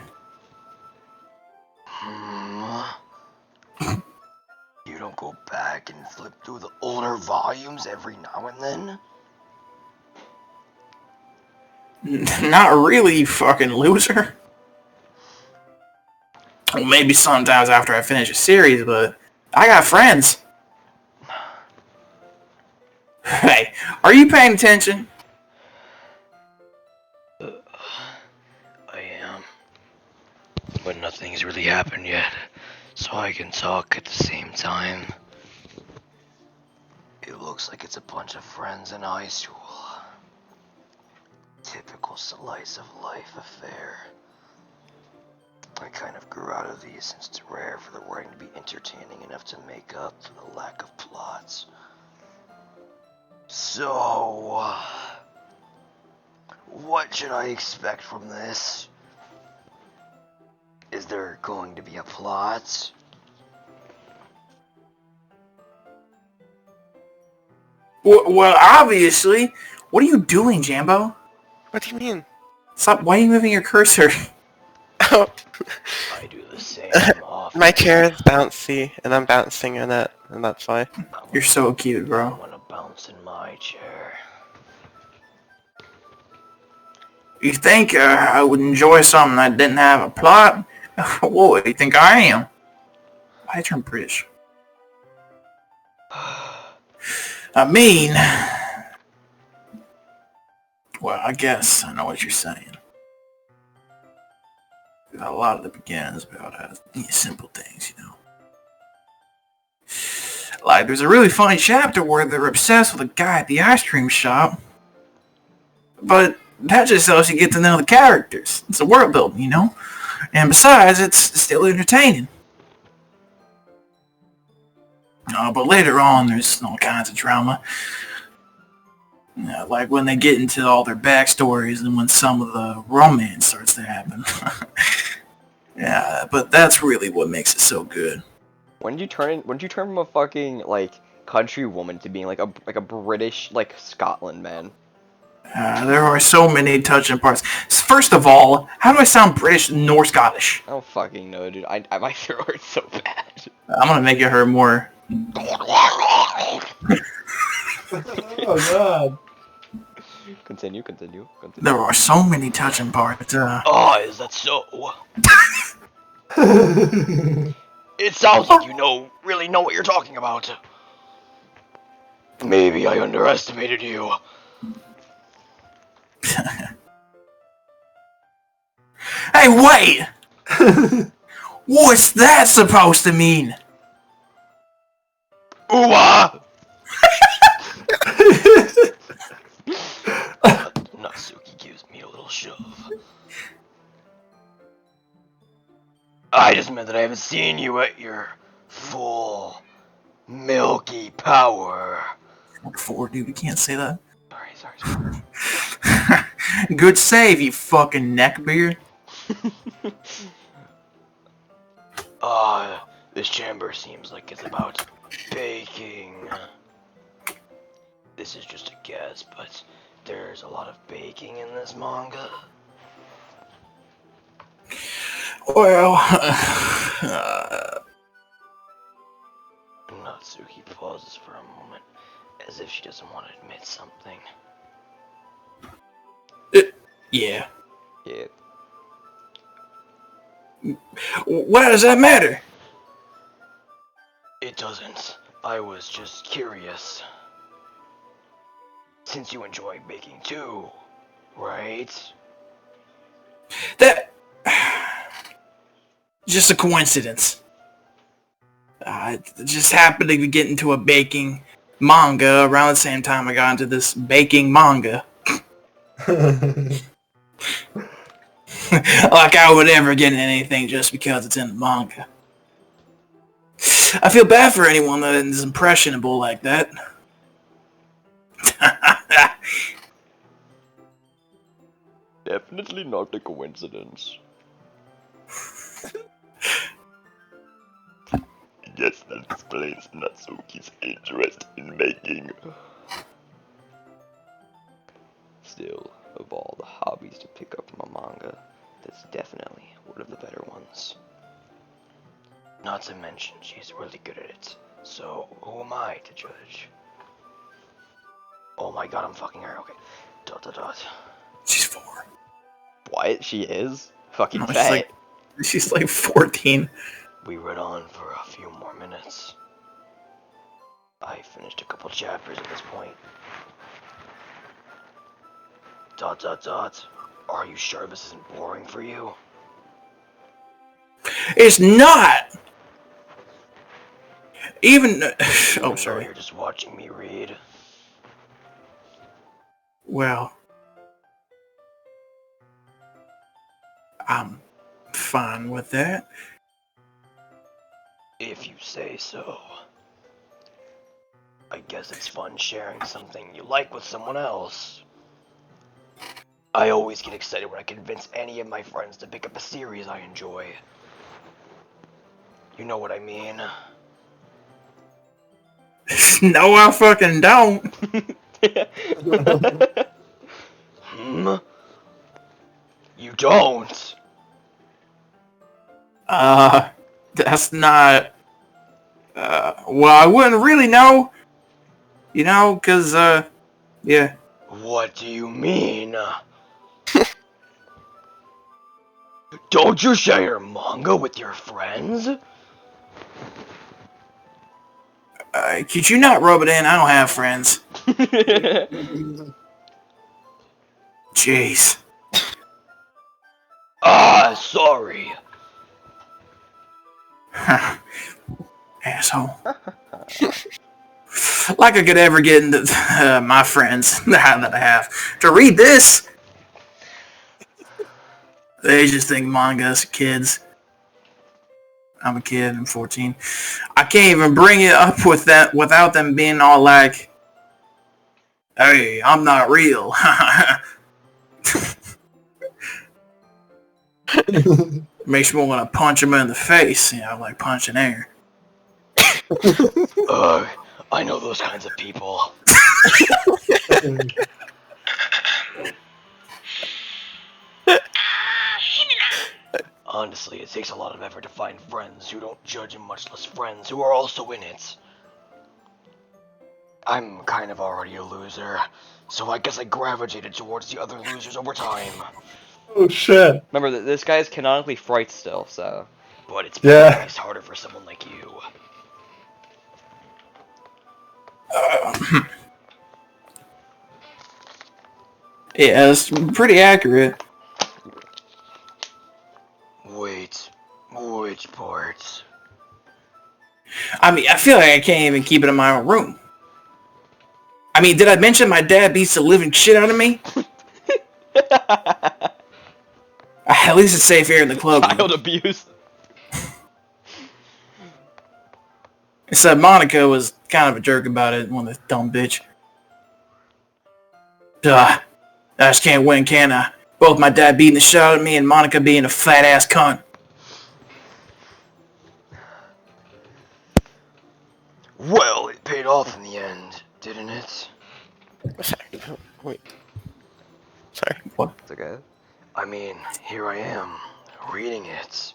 You don't go back and flip through the older volumes every now and then? Not really, you fucking loser. Well, maybe sometimes after I finish a series, but I got friends. Hey, are you paying attention? I am. But nothing's really happened yet, so I can talk at the same time. It looks looks like it's a bunch of friends in high school. Typical slice of life affair. I kind of grew out of these since it's rare for the writing to be entertaining enough to make up for the lack of plots. So, what should I expect from this? Is there going to be a plot? Well, obviously. What are you doing, Jambo? What do you mean? Stop. Why are you moving your cursor? Oh, I do the same often. my chair is bouncy, and I'm bouncing in it, and that's why. You're so cute, I bro. want to bounce in my chair. You think I would enjoy something that didn't have a plot? What do you think I am? Why turn British? I mean... Well, I guess I know what you're saying. A lot of the beginnings about simple things, you know. Like, there's a really funny chapter where they're obsessed with a guy at the ice cream shop. But that just helps you get to know the characters. It's a world building, you know? And besides, it's still entertaining. But later on, there's all kinds of drama. Like when they get into all their backstories and when some of the romance starts to happen. Yeah, but that's really what makes it so good. When did you turn from a fucking like country woman to being like a British like Scotland man? There are so many touching parts. First of all, how do I sound British nor Scottish? I don't fucking know, dude. My throat hurts so bad. I'm gonna make it hurt more. Oh god. Continue. There are so many touching parts. Oh, is that so? It sounds like you really know what you're talking about. Maybe I underestimated you. Hey, wait! What's that supposed to mean? Ooh-ah! Natsuki gives me a little shove. I just meant that I haven't seen you at your full, milky power. 4, dude, you can't say that. Sorry. Good save, you fucking neckbeard. This chamber seems like it's about baking. This is just a guess, but there's a lot of baking in this manga. Well, Natsuki pauses for a moment, as if she doesn't want to admit something. yeah. Yeah. Why does that matter? It doesn't. I was just curious. Since you enjoy baking too, right? That... Just a coincidence. Just happened to get into a baking manga around the same time I got into this baking manga. Like I would ever get into anything just because it's in the manga. I feel bad for anyone that is impressionable like that. Definitely not a coincidence. Yes, that explains Natsuki's interest in making. Still, of all the hobbies to pick up from a manga, that's definitely one of the better ones. Not to mention, she's really good at it. So, who am I to judge? Oh my god, I'm fucking her. Okay. ... She's 4. What? She is? Fucking No, fat. she's like 14. We read on for a few more minutes. I finished a couple chapters at this point. ... Are you sure this isn't boring for you? It's not! Even oh, Even though sorry. you're just watching me read. Well, I'm fine with that. If you say so. I guess it's fun sharing something you like with someone else. I always get excited when I convince any of my friends to pick up a series I enjoy. You know what I mean? No, I fucking don't. Hmm? You don't? That's not. Well, I wouldn't really know. You know, cause yeah. What do you mean? Don't you share manga with your friends? Could you not rub it in? I don't have friends. Jeez. Ah, sorry. Asshole. Like I could ever get into my friends that I have to read this. They just think manga's kids. I'm a kid. I'm 14. I can't even bring it up with that without them being all like, "Hey, I'm not real." Makes me want to punch him in the face. You know, like punching air. Ugh, I know those kinds of people. Honestly, it takes a lot of effort to find friends who don't judge and much less friends who are also in it. I'm kind of already a loser, so I guess I gravitated towards the other losers over time. Oh shit. Remember, this guy is canonically Fright still, so... But it's Yeah. always harder for someone like you. Yeah, it's pretty accurate. Wait, which parts? I mean, I feel like I can't even keep it in my own room. I mean, did I mention my dad beats the living shit out of me? At least it's safe here in the club. Child abuse. Except Monica was kind of a jerk about it, one of the dumb bitch. Duh. I just can't win, can I? Both my dad beating the shit out of me and Monica being a fat ass cunt. Well, it paid off in the end, didn't it? Sorry. Wait. Sorry. It's okay. I mean, here I am, reading it.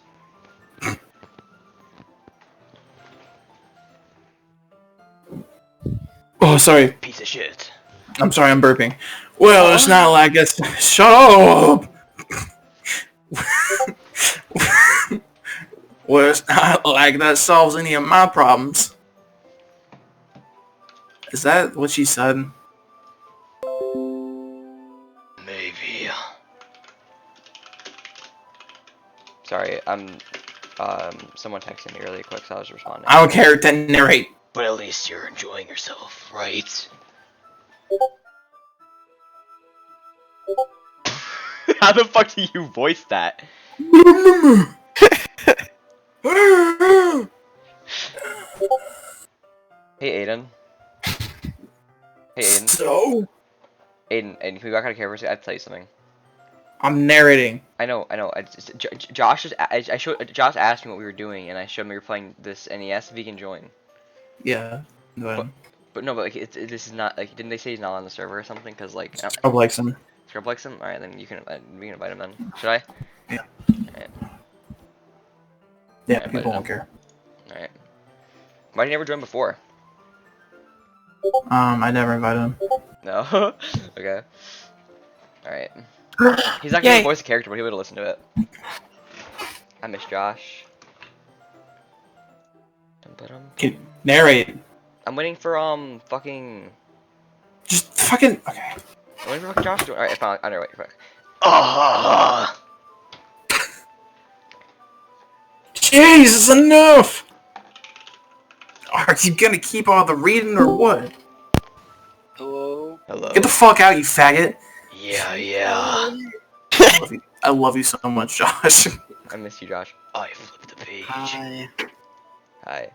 Oh, sorry. Piece of shit. I'm sorry, I'm burping. Well, it's not like it's... Shut up! Well, it's not like that solves any of my problems. Is that what she said? Maybe. Sorry, someone texted me really quick, so I was responding. I don't care to narrate. But at least you're enjoying yourself, right? How the fuck do you voice that? Hey, Aiden. Hey, Aiden. So? Aiden, can we back out of camera? I have to tell you something. I'm narrating. I know. Josh Josh asked me what we were doing, and I showed him we were playing this, and he asked if he can join. Yeah. But But no, but like, this is not like. Didn't they say he's not on the server or something? Cause like. Scrub likes him. Scrub likes him. All right, then we can invite him then. Should I? Yeah. Alright. Yeah, Alright, people won't care. All right. Why did you never join before? I never invited him. No. Okay. All right. He's not gonna voice a character, but he'll be able to listen to it. I miss Josh. Okay, narrate. I'm waiting for fucking. Just fucking. Okay. I'm waiting for fucking Josh to. Alright, I found. I know. Wait. Jesus, enough! Are you gonna keep all the reading or what? Hello? Hello. Get the fuck out, you faggot. Yeah. I love you so much, Josh. I miss you, Josh. I flip the page. Hi. Hi.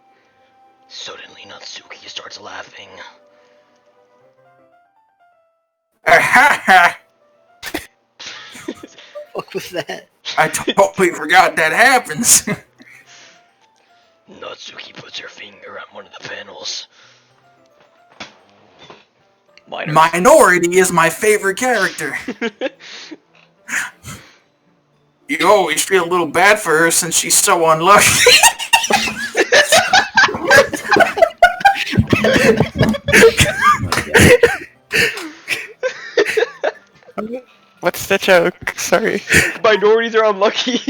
Suddenly, Natsuki starts laughing. What was that? I totally forgot that happens. Natsuki puts her finger on one of the panels. Minor. Minority is my favorite character. You always feel a little bad for her since she's so unlucky. What's the joke? Sorry. Minorities are unlucky.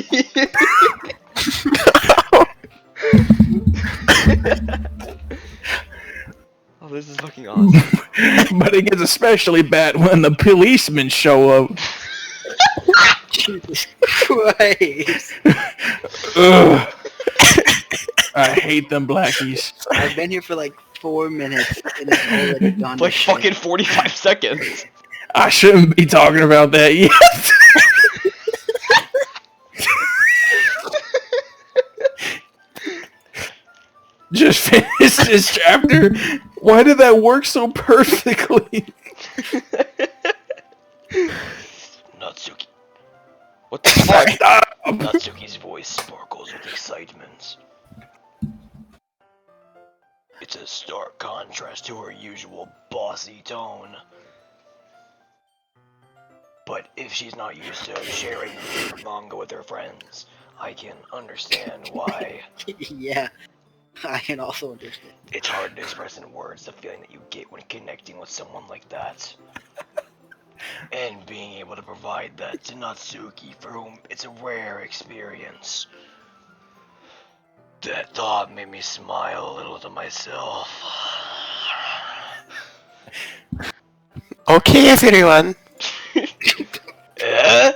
Oh, this is fucking awesome. But it gets especially bad when the policemen show up. Jesus Christ. Ugh. I hate them blackies. I've been here for like 4 minutes and it's already gone to Like shit. fucking 45 seconds. I shouldn't be talking about that yet. Just finish this chapter. Why did that work so perfectly? Natsuki. What the fuck? Natsuki's voice sparkles with excitement. It's a stark contrast to her usual bossy tone. But if she's not used to sharing manga with her friends, I can understand why. Yeah, I can also understand. It's hard to express in words the feeling that you get when connecting with someone like that. And being able to provide that to Natsuki, for whom it's a rare experience. That thought made me smile a little to myself. Okay, everyone. Eh?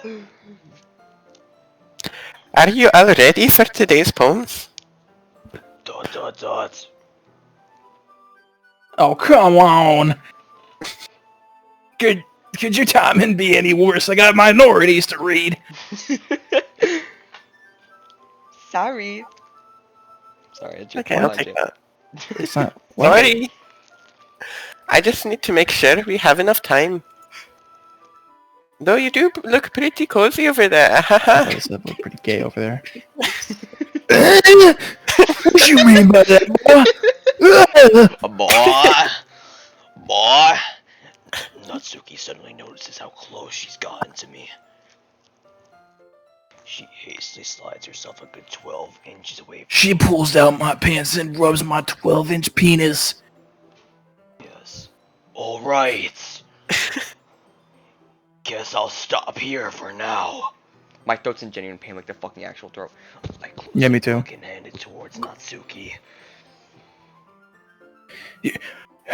Are you all ready for today's poems? ... Oh, come on. Could your timing be any worse? I got minorities to read. Sorry. Sorry, it's your Okay, I'll line, take Jim. that. It's not. Sorry. I just need to make sure we have enough time. Though you do look pretty cozy over there. Does look pretty gay over there. What you mean by that, Boy! Natsuki suddenly notices how close she's gotten to me. She hastily slides herself a good 12 inches away from She pulls out my pants and rubs my 12-inch penis. us. Alright. Guess I'll stop here for now. My throat's in genuine pain like the fucking actual throat. I close Yeah, me the too. book and hand it towards Natsuki.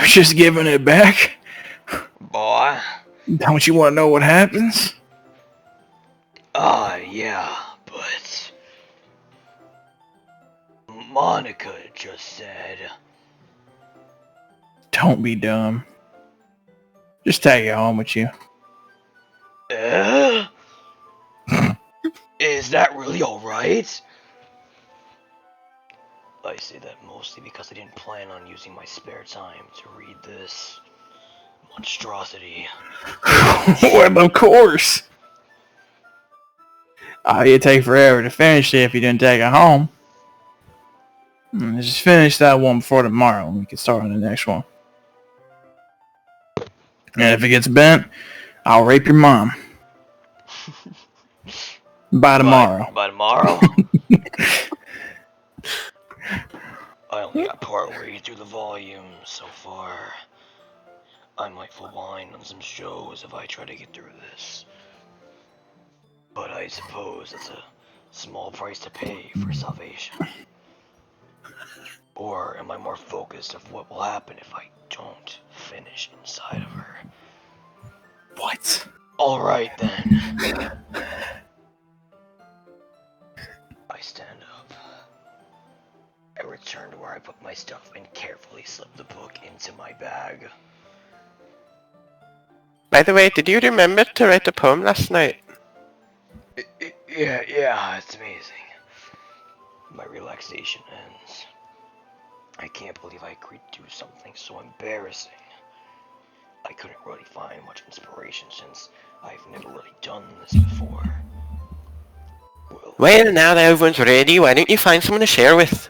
Just giving it back? Boy. Don't you want to know what happens? Yeah, but... Monica just said... Don't be dumb. Just take it home with you. Is that really alright? I say that mostly because I didn't plan on using my spare time to read this monstrosity. Well, of course. It'd take forever to finish it if you didn't take it home. Just finish that one before tomorrow and we can start on the next one. And if it gets bent, I'll rape your mom. By tomorrow. By tomorrow? I only got partway through the volume so far. I might fall behind on some shows if I try to get through this. But I suppose it's a small price to pay for salvation. Or am I more focused of what will happen if I don't finish inside of her? What? Alright then. I stand up. I return to where I put my stuff and carefully slipped the book into my bag. By the way, did you remember to write a poem last night? Yeah, it's amazing. My relaxation ends. I can't believe I agreed to do something so embarrassing. I couldn't really find much inspiration since I've never really done this before. Well, now that everyone's ready, why don't you find someone to share with?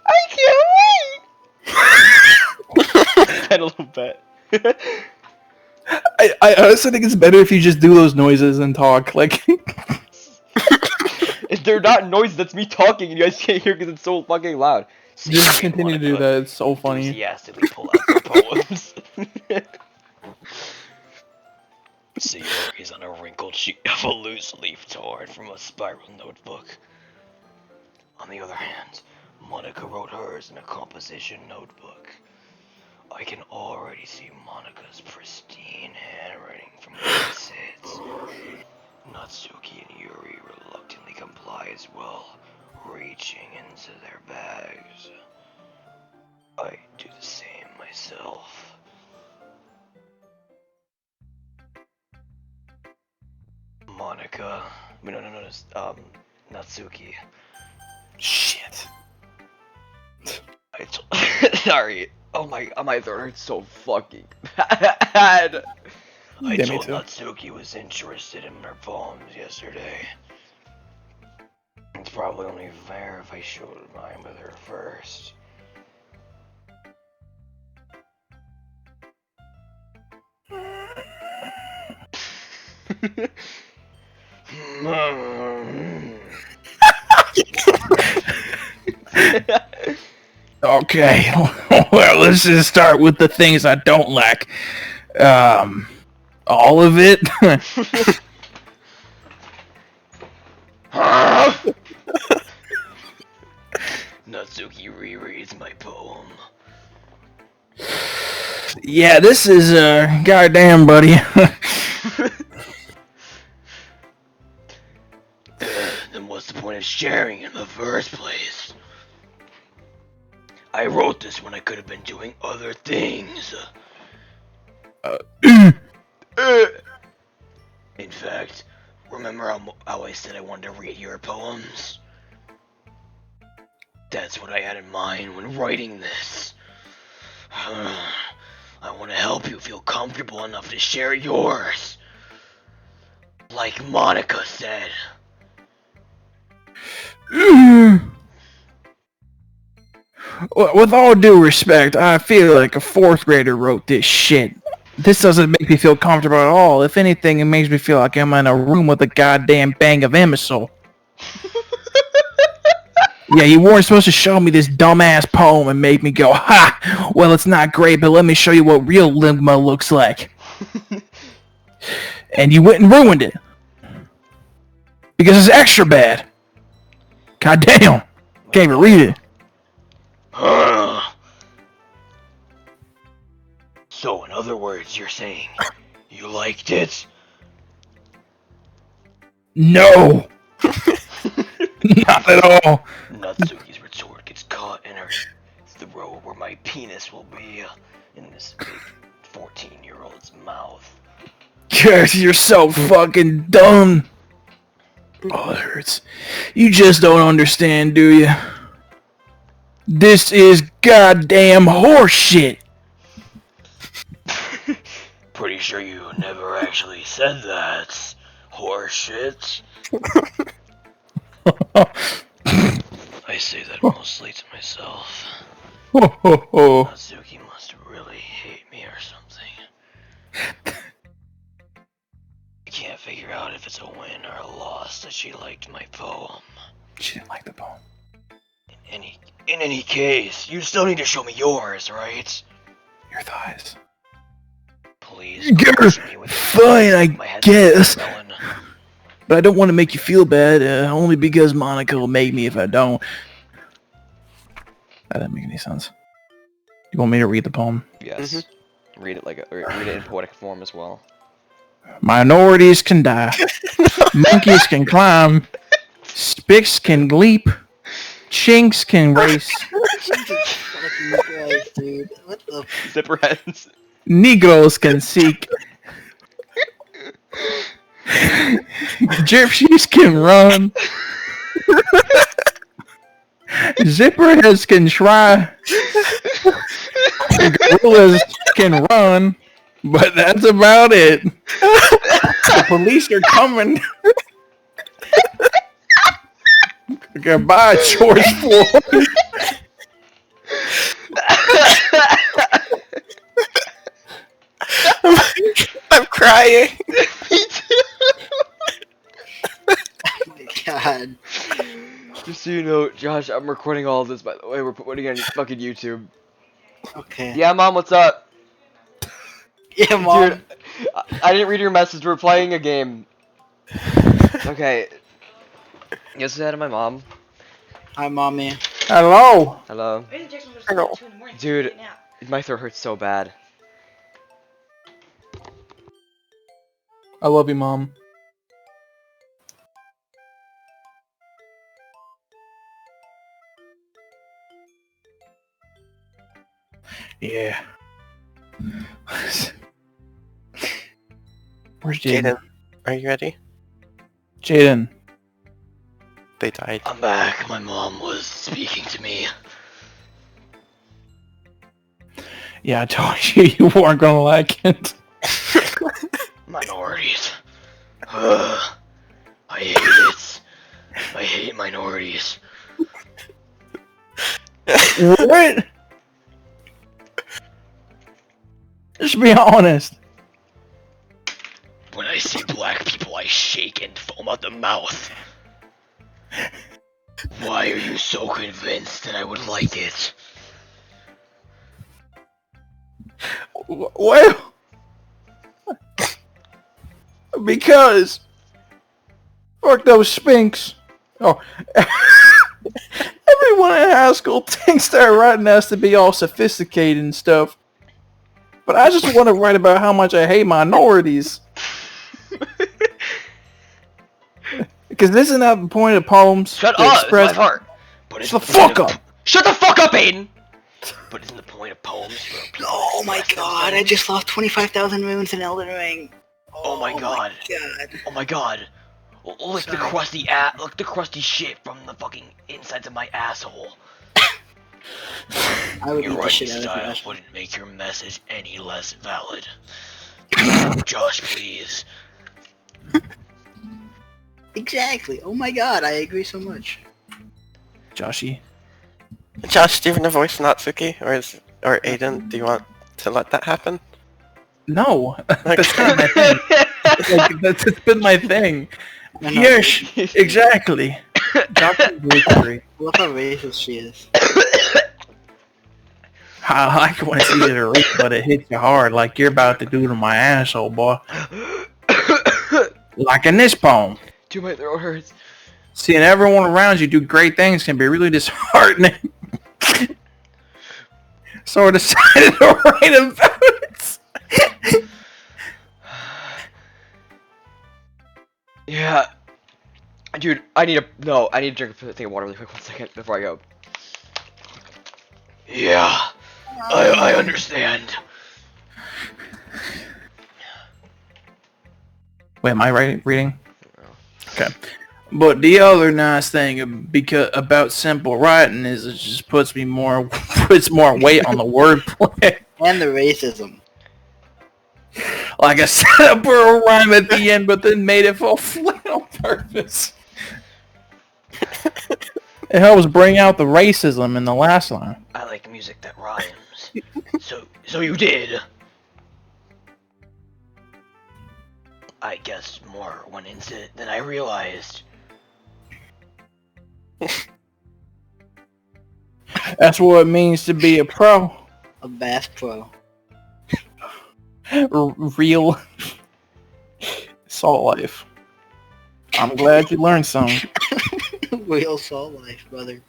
I can't wait! And a little bit. I honestly think it's better if you just do those noises and talk. Like, If they're not noise, that's me talking, and you guys can't hear because it's so fucking loud. just continue to do that. It's so funny. Enthusiastically pull out some poems. Sayori is on a wrinkled sheet of a loose leaf torn from a spiral notebook. On the other hand, Monica wrote hers in a composition notebook. I can already see Monica's pristine handwriting from where it sits. Natsuki and Yuri reluctantly comply as well, reaching into their bags. I do the same myself. Monica. No, Natsuki. Shit. Sorry. Oh my throat hurts so fucking bad. I Yeah, me told too. Natsuki was interested in her poems yesterday. It's probably only fair if I showed mine with her first. Okay, well, let's just start with the things I don't like. All of it. Natsuki rereads my poem. Yeah, this is goddamn, buddy. Then what's the point of sharing in the first place? I wrote this when I could have been doing other things. In fact, remember how I said I wanted to read your poems? That's what I had in mind when writing this. I want to help you feel comfortable enough to share yours. Like Monica said. With all due respect, I feel like a fourth grader wrote this shit. This doesn't make me feel comfortable at all. If anything, it makes me feel like I'm in a room with a goddamn bang of imbecile. Yeah, you weren't supposed to show me this dumbass poem and make me go, ha! Well, it's not great, but let me show you what real Ligma looks like. And you went and ruined it. Because it's extra bad. God damn. Can't even read it. So, in other words, you're saying you liked it? No. Not at all. Natsuki's retort gets caught in her throat where my penis will be in this big 14-year-old's mouth. Yes, you're so fucking dumb. Oh, it hurts. You just don't understand, do you? This is goddamn horseshit. Pretty sure you never actually said that. Horseshit. I say that mostly to myself. Natsuki must really hate me or something. I can't figure out if it's a win or a loss that she liked my poem. She didn't like the poem. In any case, you still need to show me yours, right? Your thighs. Please. Fine, I guess. But I don't want to make you feel bad, only because Monica will make me if I don't. That didn't make any sense. You want me to read the poem? Yes. Mm-hmm. Read it in poetic form as well. Minorities can die. Monkeys can climb. Spicks can leap. Chinks can race. Jesus fucking Christ, dude. What the Zipper heads. Negroes can seek. Gypsies can run. Zipperheads can try. Gorillas can run. But that's about it. The police are coming. Goodbye, George Floyd. I'm crying. oh my god. Just so you know, Josh, I'm recording all of this, by the way. We're putting it on fucking YouTube. Okay. Yeah, Mom, what's up? Yeah, Mom. Dude, I didn't read your message. We're playing a game. Okay. You say hi to my mom. Hi, Mommy. Hello. Hello. Hello. Dude, my throat hurts so bad. I love you, Mom. Yeah. Where's Jaden? Jaden, are you ready? Jaden. They died. I'm back. My mom was speaking to me. Yeah, I told you you weren't gonna like it. Minorities. I hate it. I hate minorities. What? Just be honest. When I see black people, I shake and foam at the mouth. Why are you so convinced that I would like it? Well, because fuck those spinks. Oh, everyone in high school thinks their writing has to be all sophisticated and stuff. But I just want to write about how much I hate minorities. Because isn't that the point of poems? Shut to up! express- It's my heart. But Shut the fuck up! Shut the fuck up, Aiden! But isn't the point of poems for people Oh to my express god, I themselves? just lost 25,000 runes in Elden Ring. Oh my god. God. Oh my god. Look the Sorry. crusty look the crusty shit from the fucking insides of my asshole. I would Your eat the writing shit out of style that. wouldn't make your message any less valid. Josh, please. Exactly. Oh my god, I agree so much. Joshy. Josh, do you have a voice Natsuki? Or Aiden, do you want to let that happen? No, that's kind of my thing. Like, that's been my thing. No, no. Yes, exactly. Dr. Victory. Look how racist she is. I like when it's easy to read, but it hits you hard, like you're about to do to my asshole, boy. Like in this poem. Dude, my throat hurts. Seeing everyone around you do great things can be really disheartening. So I decided to write about it. Yeah. Dude, I need to drink a thing of water really quick 1 second before I go. Yeah. I understand. Wait, am I reading? Okay. But the other nice thing about simple writing is it just puts more weight on the wordplay. And the racism. Like I set up for a rhyme at the end, but then made it fall flat on purpose. It helps bring out the racism in the last line. I like music that rhymes. So you did. I guess more went into it than I realized. That's what it means to be a pro. A Bass Pro. Real salt life. I'm glad you learned something. Real salt life, brother.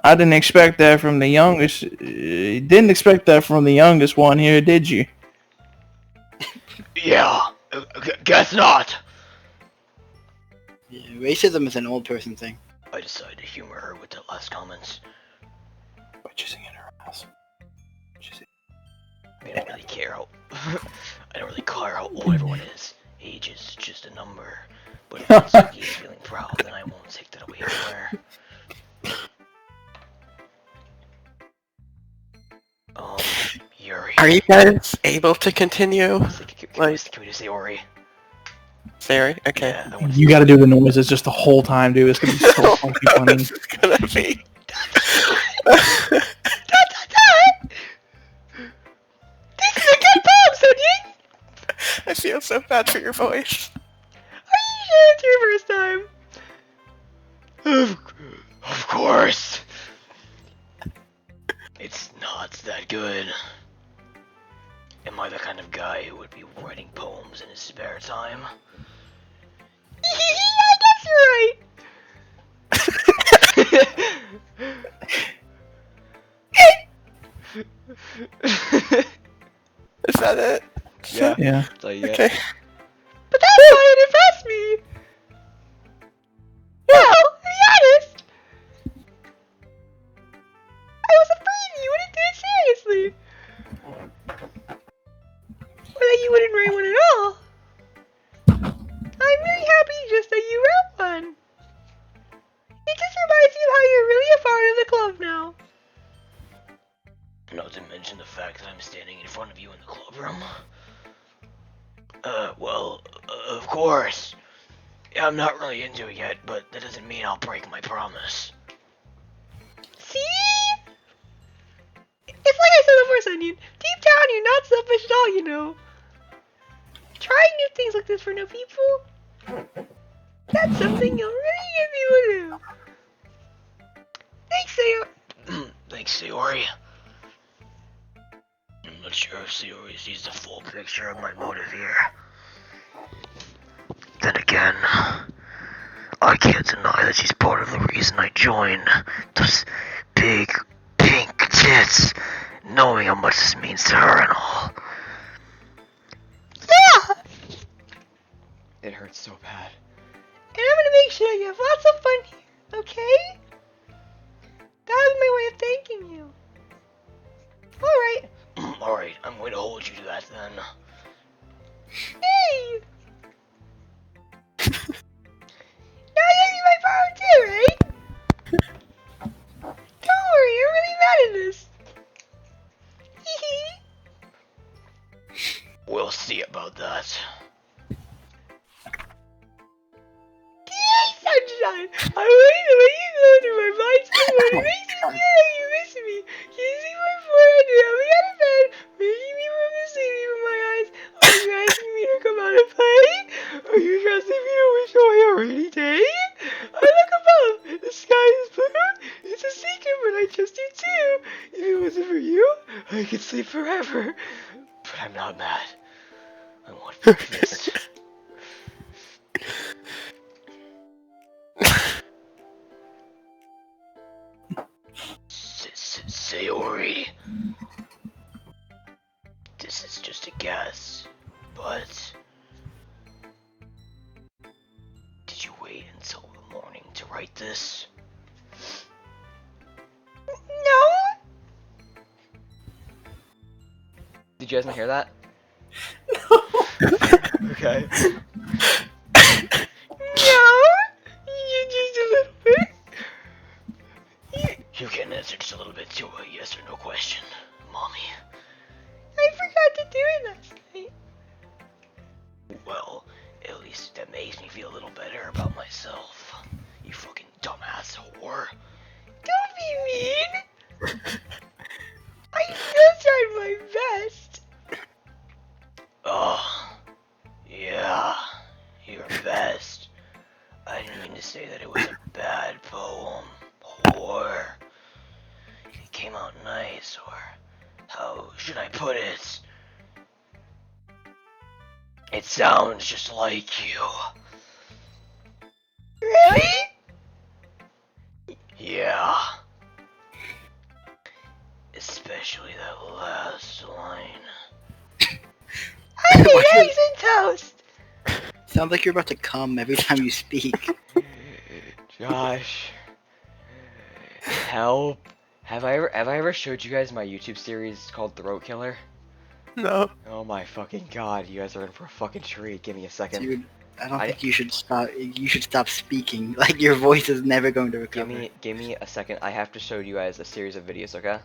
I didn't expect that from the youngest. Didn't expect that from the youngest one here, did you? Yeah. Guess not. Yeah, racism is an old person thing. I decided to humor her with the last comments. By choosing in her house. I don't really care how I don't really care how old everyone is. Age is just a number. But if Natsuki is feeling proud, then I won't take that away from her. Yuri. Are you guys able to continue? Can we just say Ori? Sorry? Okay. Yeah, I want You gotta do the noises just the whole time, dude. It's gonna be so fucking funny. This is gonna be... This is a good poem, Sonia! I feel so bad for your voice. Are you sure it's your first time? Of course. It's not that good. Am I the kind of guy who would be writing poems in his spare time? I guess you're right. Is that it? Yeah. Yeah. That's all you get. Okay. But that's why it impressed me. Well, to be honest, I was afraid you wouldn't do it seriously. Or that you wouldn't write one at all. I'm really happy just that you wrote one. It just reminds me of how you're really a part of the club now. Not to mention the fact that I'm standing in front of you in the club room. Well, of course. Yeah, I'm not really into it yet, but that doesn't mean I'll break my promise. See? It's like I said before, Sunyan. Deep down, you're not selfish at all, you know. Trying new things like this for new people, that's something you'll really get people to do. Thanks, Sayo. Thanks, Sayori. I'm not sure if Sayori sees the full picture of my motive here. Then again, I can't deny that she's part of the reason I joined. Those big, pink tits, knowing how much this means to her and all. Yeah! It hurts so bad. And I'm gonna make sure you have lots of fun here, okay? That was my way of thanking you. Alright. Alright, I'm going to hold you to that then. Hey! Now you see my power too, right? Don't worry, I'm really mad at this. Hee We'll see about that. Yay, sunshine! I waited to let you go through my mind so much. It makes me feel like you miss me. Kissing my forehead, jumping out of bed, making me from the sleep from my eyes. Are you asking me to come out and play? Are you trusting me to wish away a rainy day? I look above. The sky is blue. It's a secret, but I trust you too. If it wasn't for you, I could sleep forever. But I'm not mad. I want breakfast. Sayori. This is just a guess, but did you wait until the morning to write this? No? Did you guys not hear that? Okay. No? You just a little bit? You can answer just a little bit to a yes or no question, Mommy. I forgot to do it last night. Well, at least that makes me feel a little better about myself. You fucking dumbass whore. Don't be mean. I still tried my best. Oh, yeah, your best. I didn't mean to say that it was a bad poem, whore. It came out nice, or how should I put it? It sounds just like you. Really? Yeah. Especially that last line. I need eggs and toast. Sounds like you're about to come every time you speak. Josh. Help! Have I ever showed you guys my YouTube series called Throat Killer? No. Oh my fucking god, you guys are in for a fucking treat. Give me a second. Dude, I don't think you should stop. You should stop speaking. Like your voice is never going to recover. Give me a second. I have to show you guys a series of videos, okay?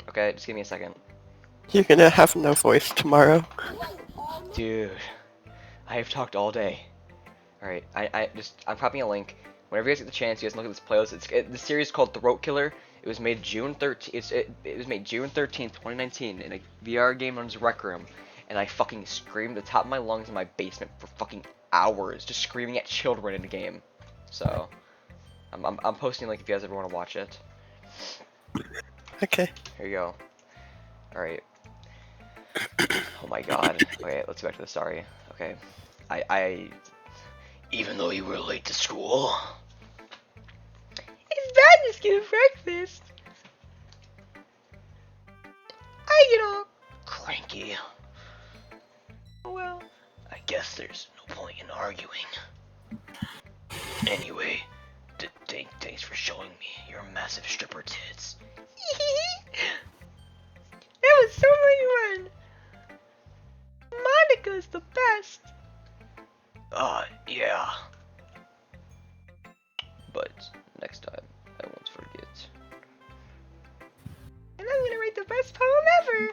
Okay, just give me a second. You're gonna have no voice tomorrow. Dude, I have talked all day. Alright, I'm copying a link. Whenever you guys get the chance, you guys can look at this playlist. The series is called Throat Killer. It was made June 13th. It was made June 13th, 2019, in a VR game known as Rec Room, and I fucking screamed at the top of my lungs in my basement for fucking hours, just screaming at children in the game. So, I'm posting a link if you guys ever want to watch it. Okay. Here you go. All right. Oh my god. Okay, let's go back to the story. Okay, Even though you were late to school. It's bad to skip breakfast. I get all Cranky. well. I guess there's no point in arguing. Anyway, thanks for showing me your massive stripper tits. That was so much fun. Monica's the best. Yeah. but next time I won't forget. And I'm gonna write the best poem ever.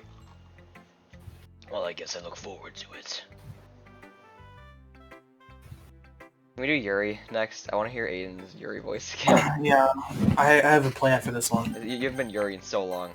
Well, I guess I look forward to it. Can we do Yuri next? I want to hear Aiden's Yuri voice again. Yeah, I have a plan for this one. You haven't been Yuri in so long.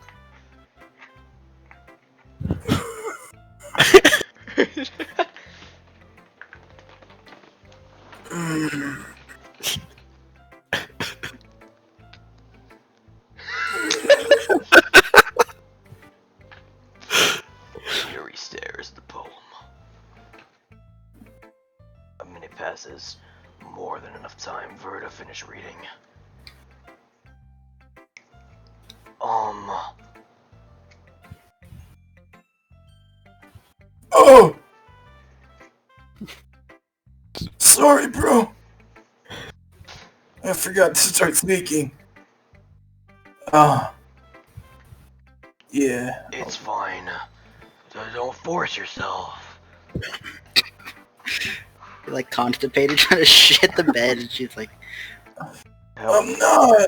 Yuri stares at the poem. A minute passes. More than enough time for her to finish reading. Oh! Sorry, bro. I forgot to start speaking. Yeah. It's fine. Don't force yourself. You're like constipated trying to shit the bed, and she's like, I'm not.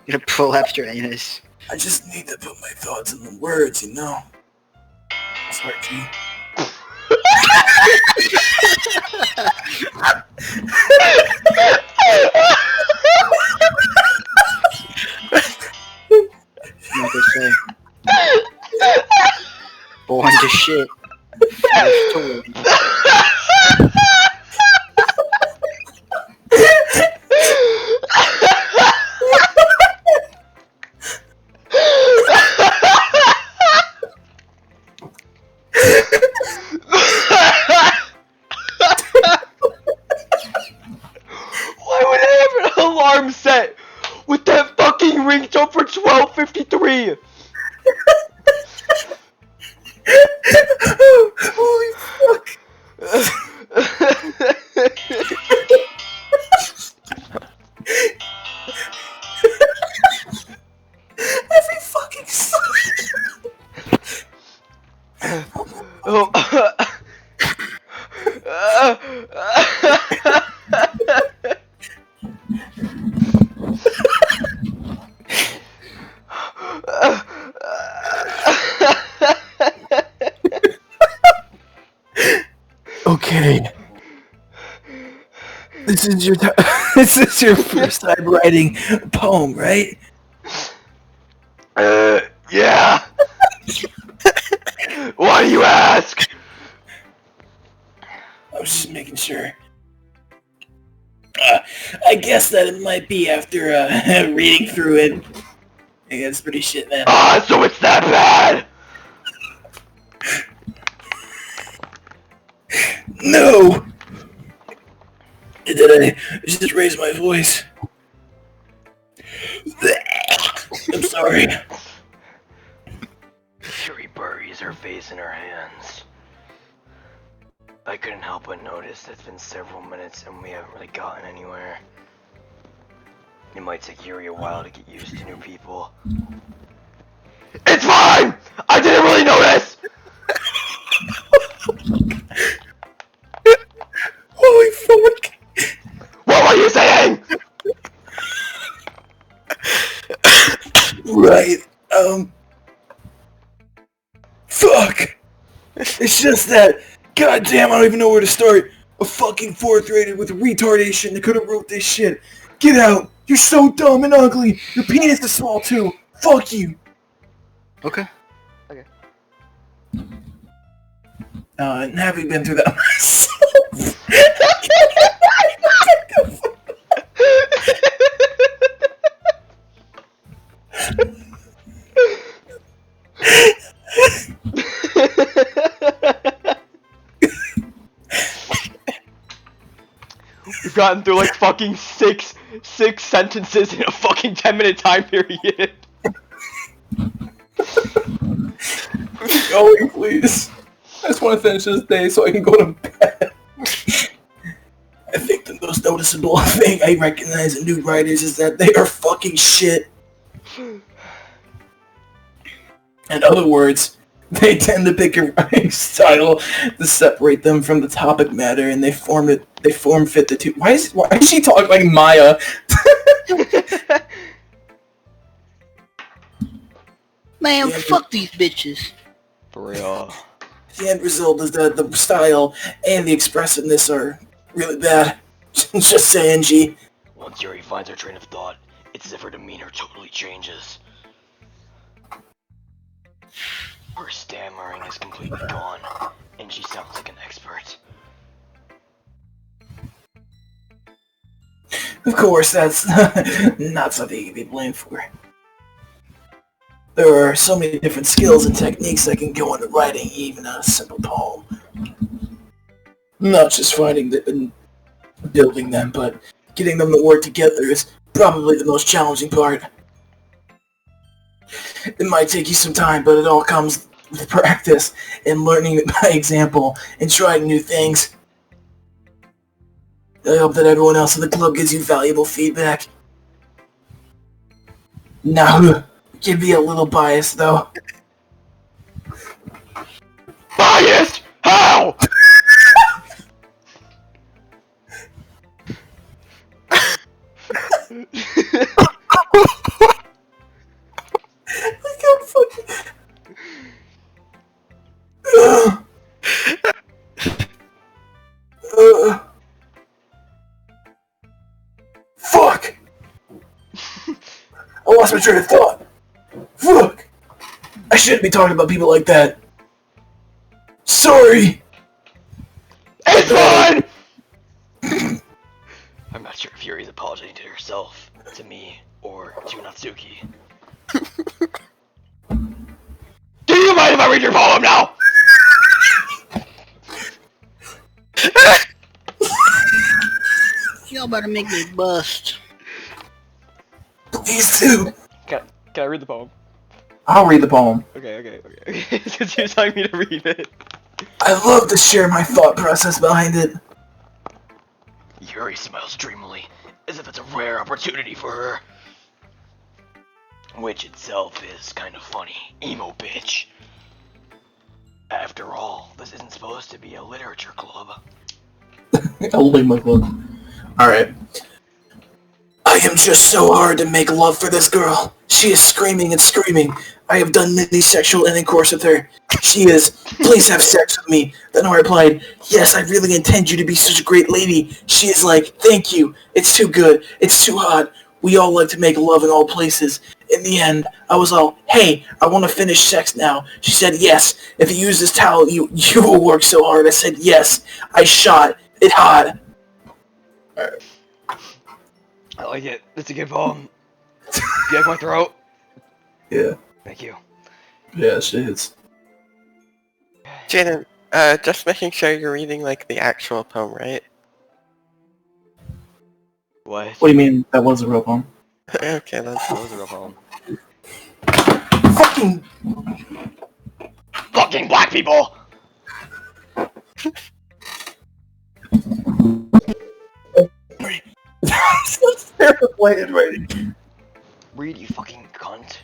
you're gonna prolapse your anus. I just need to put my thoughts in the words, you know? Sorry, G. Like they say, born to shit. Forced to win. Why would I have an alarm set with that fucking ringtone for 12:53? Holy fuck. Every fucking Okay. This is your this is your first time writing a poem, right? Yeah. Why do you ask? I was just making sure. I guess that it might be after reading through it. I guess it's pretty shit, man. So it's that bad? No! Did I just raise my voice? I'm sorry. Yuri buries her face in her hands. I couldn't help but notice it's been several minutes and we haven't really gotten anywhere. It might take Yuri a while to get used to new people. It's fine! I didn't really notice! Holy fuck! What were you saying? Right. Fuck. It's just that. Goddamn, I don't even know where to start. A fucking fourth rated with retardation that could have wrote this shit. Get out. You're so dumb and ugly. Your penis is small too. Fuck you. Okay. And having been through that myself. We've gotten through like fucking six sentences in a fucking 10-minute time period. Going, please. I just want to finish this day so I can go to bed. I think the most noticeable thing I recognize in new writers is that they are fucking shit. In other words, they tend to pick a writing style to separate them from the topic matter, and they form fit the two. Why is she talking like Maya? Man, Yeah, fuck these bitches. For real. The end result is that the style and the expressiveness are really bad. Just saying, G. Once Yuri finds her train of thought, it's as if her demeanor totally changes. Her stammering is completely gone, and she sounds like an expert. Of course, that's not something you can be blamed for. There are so many different skills and techniques that can go into writing even a simple poem. Not just finding them and building them, but getting them to work together is probably the most challenging part. It might take you some time, but it all comes with practice and learning by example and trying new things. I hope that everyone else in the club gives you valuable feedback. Now, can be a little biased, though. Biased? How? Like I'm fucking... Fuck! I lost my train of thought. Fuck! I shouldn't be talking about people like that. Sorry! It's fine! I'm not sure if Yuri's apologizing to herself, to me, or to Natsuki. Do you mind if I read your poem now? Y'all better make me bust. Please do! Can I read the poem? I'll read the poem. Okay. Since you're telling me to read it. I love to share my thought process behind it. Yuri smiles dreamily, as if it's a rare opportunity for her. Which itself is kind of funny. Emo bitch. After all, this isn't supposed to be a literature club. I'll leave my book. Alright. I am just so hard to make love for this girl. She is screaming and screaming. I have done many sexual intercourse with her. She is, please have sex with me. Then I replied, yes, I really intend you to be such a great lady. She is like, thank you. It's too good. It's too hot. We all like to make love in all places. In the end, I was all, hey, I want to finish sex now. She said, yes. If you use this towel, you will work so hard. I said, yes. I shot. It hot. Alright. I like it. It's a good poem. Do you like my throat? Yeah. Thank you. Yeah, she is. Jaden, just making sure you're reading, like, the actual poem, right? What? What do you mean that was a real poem? Okay, that's... That was a real poem. Fucking black people! I'm so serious. Play it right. Read, you fucking cunt.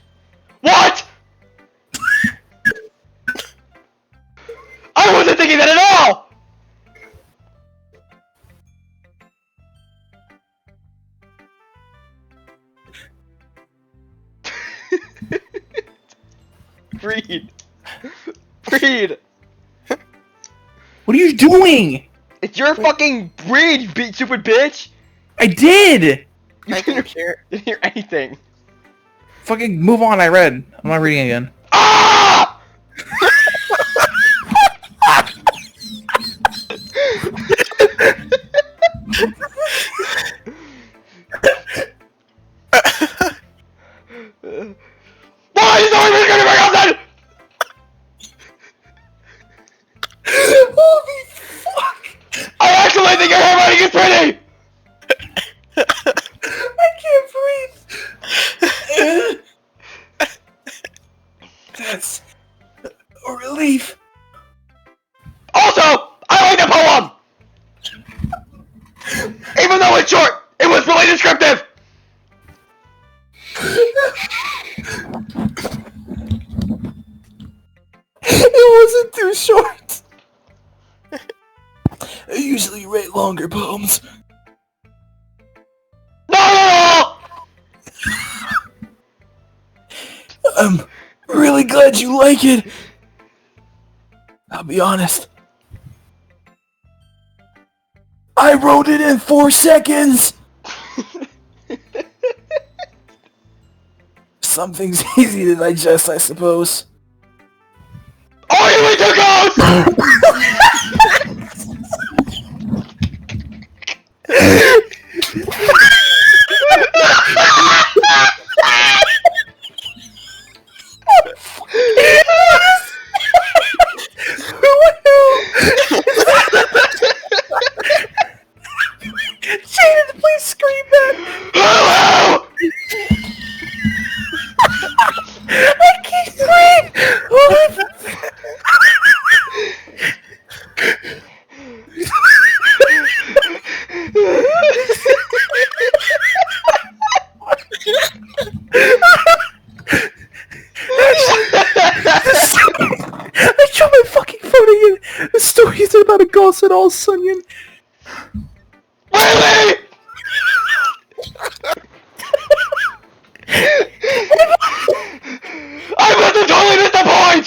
What? I wasn't thinking that at all! Read. Read. What are you doing? It's your fucking read, you stupid bitch! I did! I didn't hear. Didn't hear anything. Fucking move on, I read. I'm not reading again. Ah! Why is no one gonna bring up that? Holy fuck! I actually think your handwriting is pretty! I can't breathe! That's a relief. Also, I like the poem! Even though it's short, it was really descriptive! It wasn't too short. I usually write longer poems. No! I'm really glad you like it. I'll be honest. I wrote it in 4 seconds! Something's easy to digest, I suppose. Oh, you need to go! Shannon, please scream that! I can't scream! I dropped my fucking phone again! The story is about a ghost at all, Sunyan. Really? I must have totally missed the point!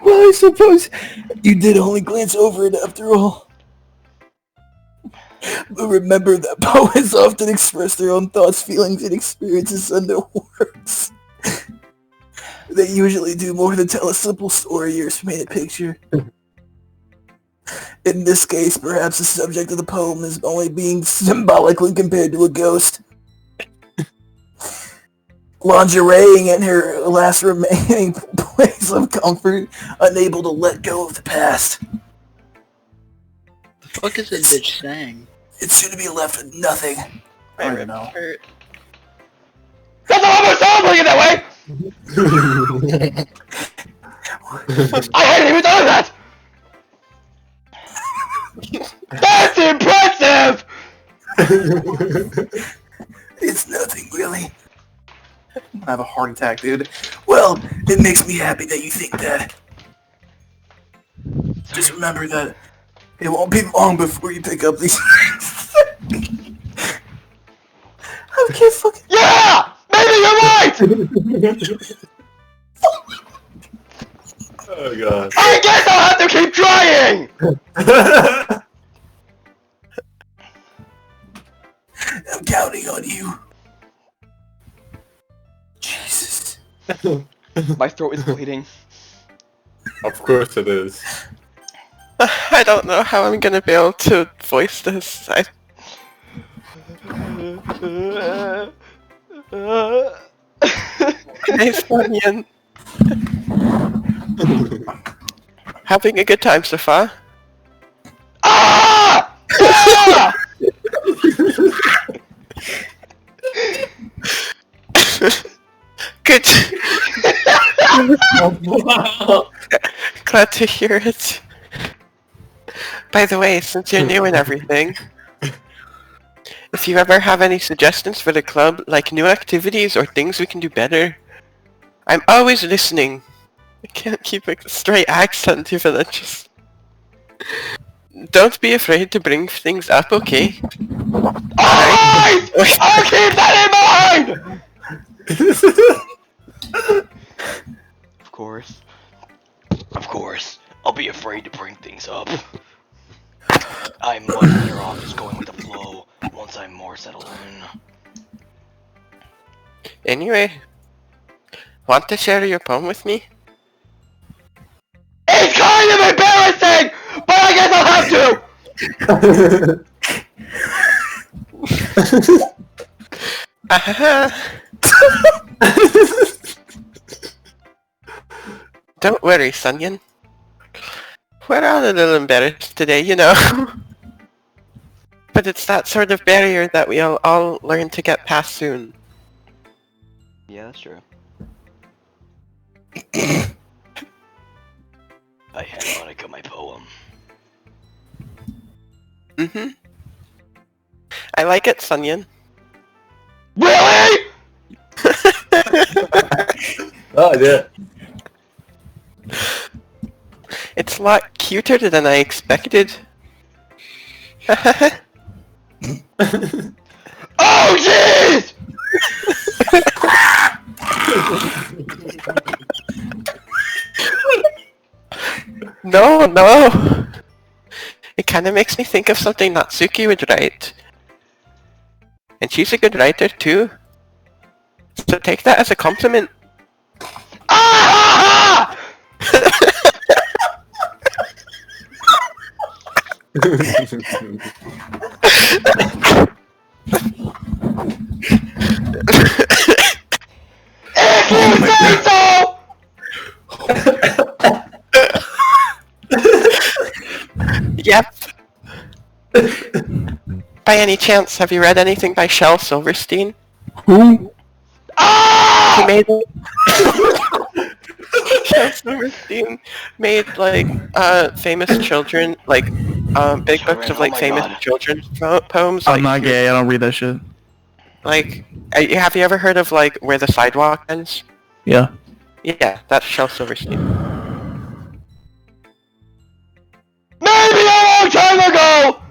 Well, I suppose you did only glance over it after all. But remember that poets often express their own thoughts, feelings, and experiences under words. They usually do more than tell a simple story or paint a picture. In this case, perhaps the subject of the poem is only being symbolically compared to a ghost. Lingerie in her last remaining place of comfort, unable to let go of the past. The fuck is this bitch saying? It's soon to be left with nothing. I My don't ribs know. hurt. That's not how sound putting it that way! I hadn't even thought of that! That's impressive! It's nothing, really. I'm gonna have a heart attack, dude. Well, it makes me happy that you think that. Just remember that it won't be long before you pick up these. I can't fucking. Yeah! Maybe you're right! Oh god. I guess I'll have to keep trying! I'm counting on you. Jesus. My throat is bleeding. Of course it is. I don't know how I'm gonna be able to voice this. Nice onion. Having a good time so far? Ah! Ah! Good. Glad to hear it. By the way, since you're new and everything, if you ever have any suggestions for the club, like new activities or things we can do better, I'm always listening. I can't keep a straight accent even. Just don't be afraid to bring things up, okay? Alright! I'll keep that in mind! Of course. Of course. I'll be afraid to bring things up. I'm much better off just going with the flow once I'm more settled in. Anyway, want to share your poem with me? It's kind of embarrassing, but I guess I'll have to! Don't worry, Sunyan. We're all a little embarrassed today, you know. But it's that sort of barrier that we'll all learn to get past soon. Yeah, that's true. I hand Monica my poem. Mm-hmm. I like it, Sunyan. Really? Oh, yeah. It's a lot cuter than I expected. Oh, jeez! No. It kinda makes me think of something Natsuki would write. And she's a good writer too. So take that as a compliment. Ah! If you say so! Yep. By any chance, have you read anything by Shel Silverstein? Who? Ah! He made Shel Silverstein made like famous children, like big books of Oh like my famous God. children's poems. I'm Like, not gay. I don't read that shit. like, have you ever heard of like Where the Sidewalk Ends? Yeah. Yeah, that's Shel Silverstein. Maybe a long time ago!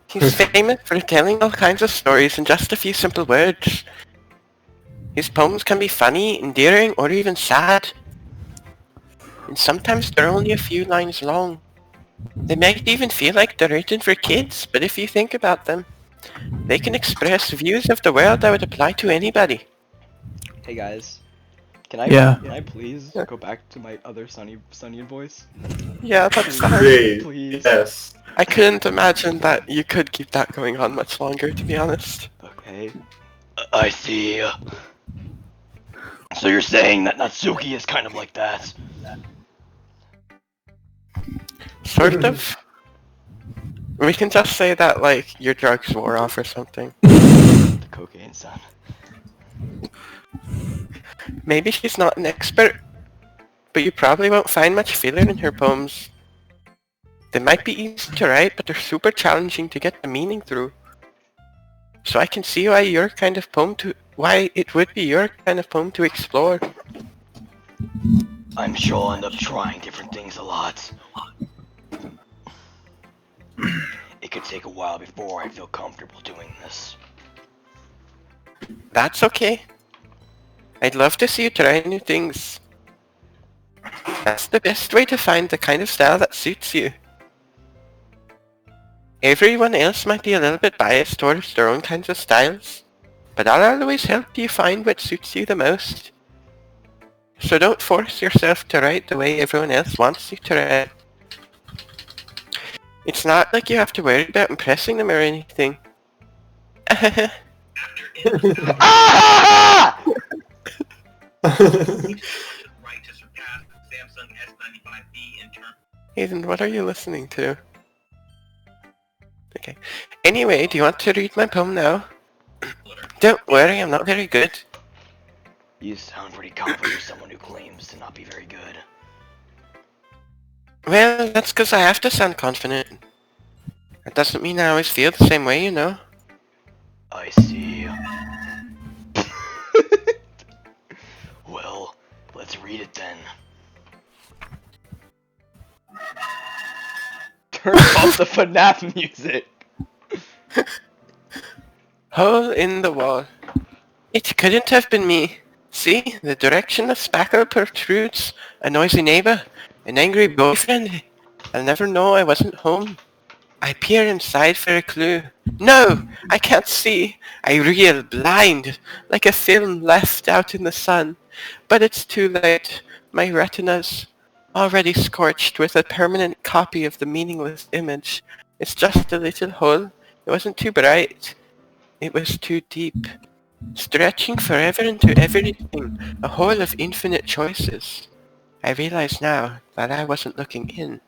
He's famous for telling all kinds of stories in just a few simple words. His poems can be funny, endearing, or even sad. And sometimes they're only a few lines long. They might even feel like they're written for kids, but if you think about them, they can express views of the world that would apply to anybody. Hey guys, can Yeah. I please go back to my other Sunny voice? Yeah, that's fine. Great. Please. Yes. I couldn't imagine that you could keep that going on much longer, to be honest. Okay. I see. So you're saying that Natsuki is kind of like that? Sort of. We can just say that, like, your drugs wore off or something. The cocaine son. Maybe she's not an expert, but you probably won't find much filler in her poems. They might be easy to write, but they're super challenging to get the meaning through. So I can see why it would be your kind of poem to explore. I'm sure I'll end up trying different things a lot. It could take a while before I feel comfortable doing this. That's okay. I'd love to see you try new things. That's the best way to find the kind of style that suits you. Everyone else might be a little bit biased towards their own kinds of styles, but I'll always help you find what suits you the most. So don't force yourself to write the way everyone else wants you to write. It's not like you have to worry about impressing them or anything. Ah! Hayden, what are you listening to? Okay. Anyway, do you want to read my poem now? Don't worry, I'm not very good. You sound pretty confident for someone who claims to not be very good. Well, that's because I have to sound confident. That doesn't mean I always feel the same way, you know. I see. Well, let's read it then. Turn off the FNAF music. Hole in the wall. It couldn't have been me. See, the direction the spackle protrudes, a noisy neighbor, an angry boyfriend. I'll never know I wasn't home. I peer inside for a clue. No, I can't see. I reel blind, like a film left out in the sun. But it's too late. My retina's already scorched with a permanent copy of the meaningless image. It's just a little hole. It wasn't too bright. It was too deep. Stretching forever into everything, a hole of infinite choices. I realize now that I wasn't looking in.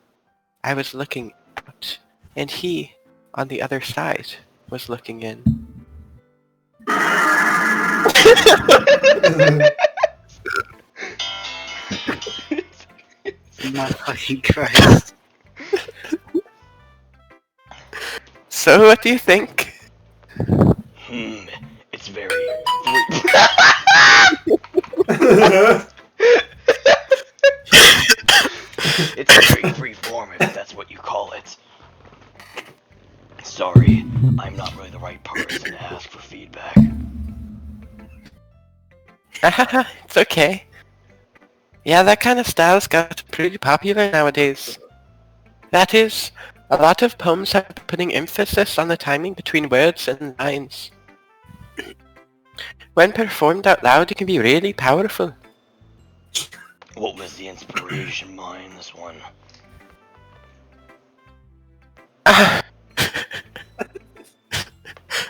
I was looking out. And he, on the other side, was looking in. My fucking Christ. So what do you think? It's very it's very freeform if that's what you call it. Sorry, I'm not really the right person to ask for feedback. It's okay. Yeah, that kind of style's got pretty popular nowadays. That is, a lot of poems are putting emphasis on the timing between words and lines. When performed out loud, it can be really powerful. What was the inspiration behind this one?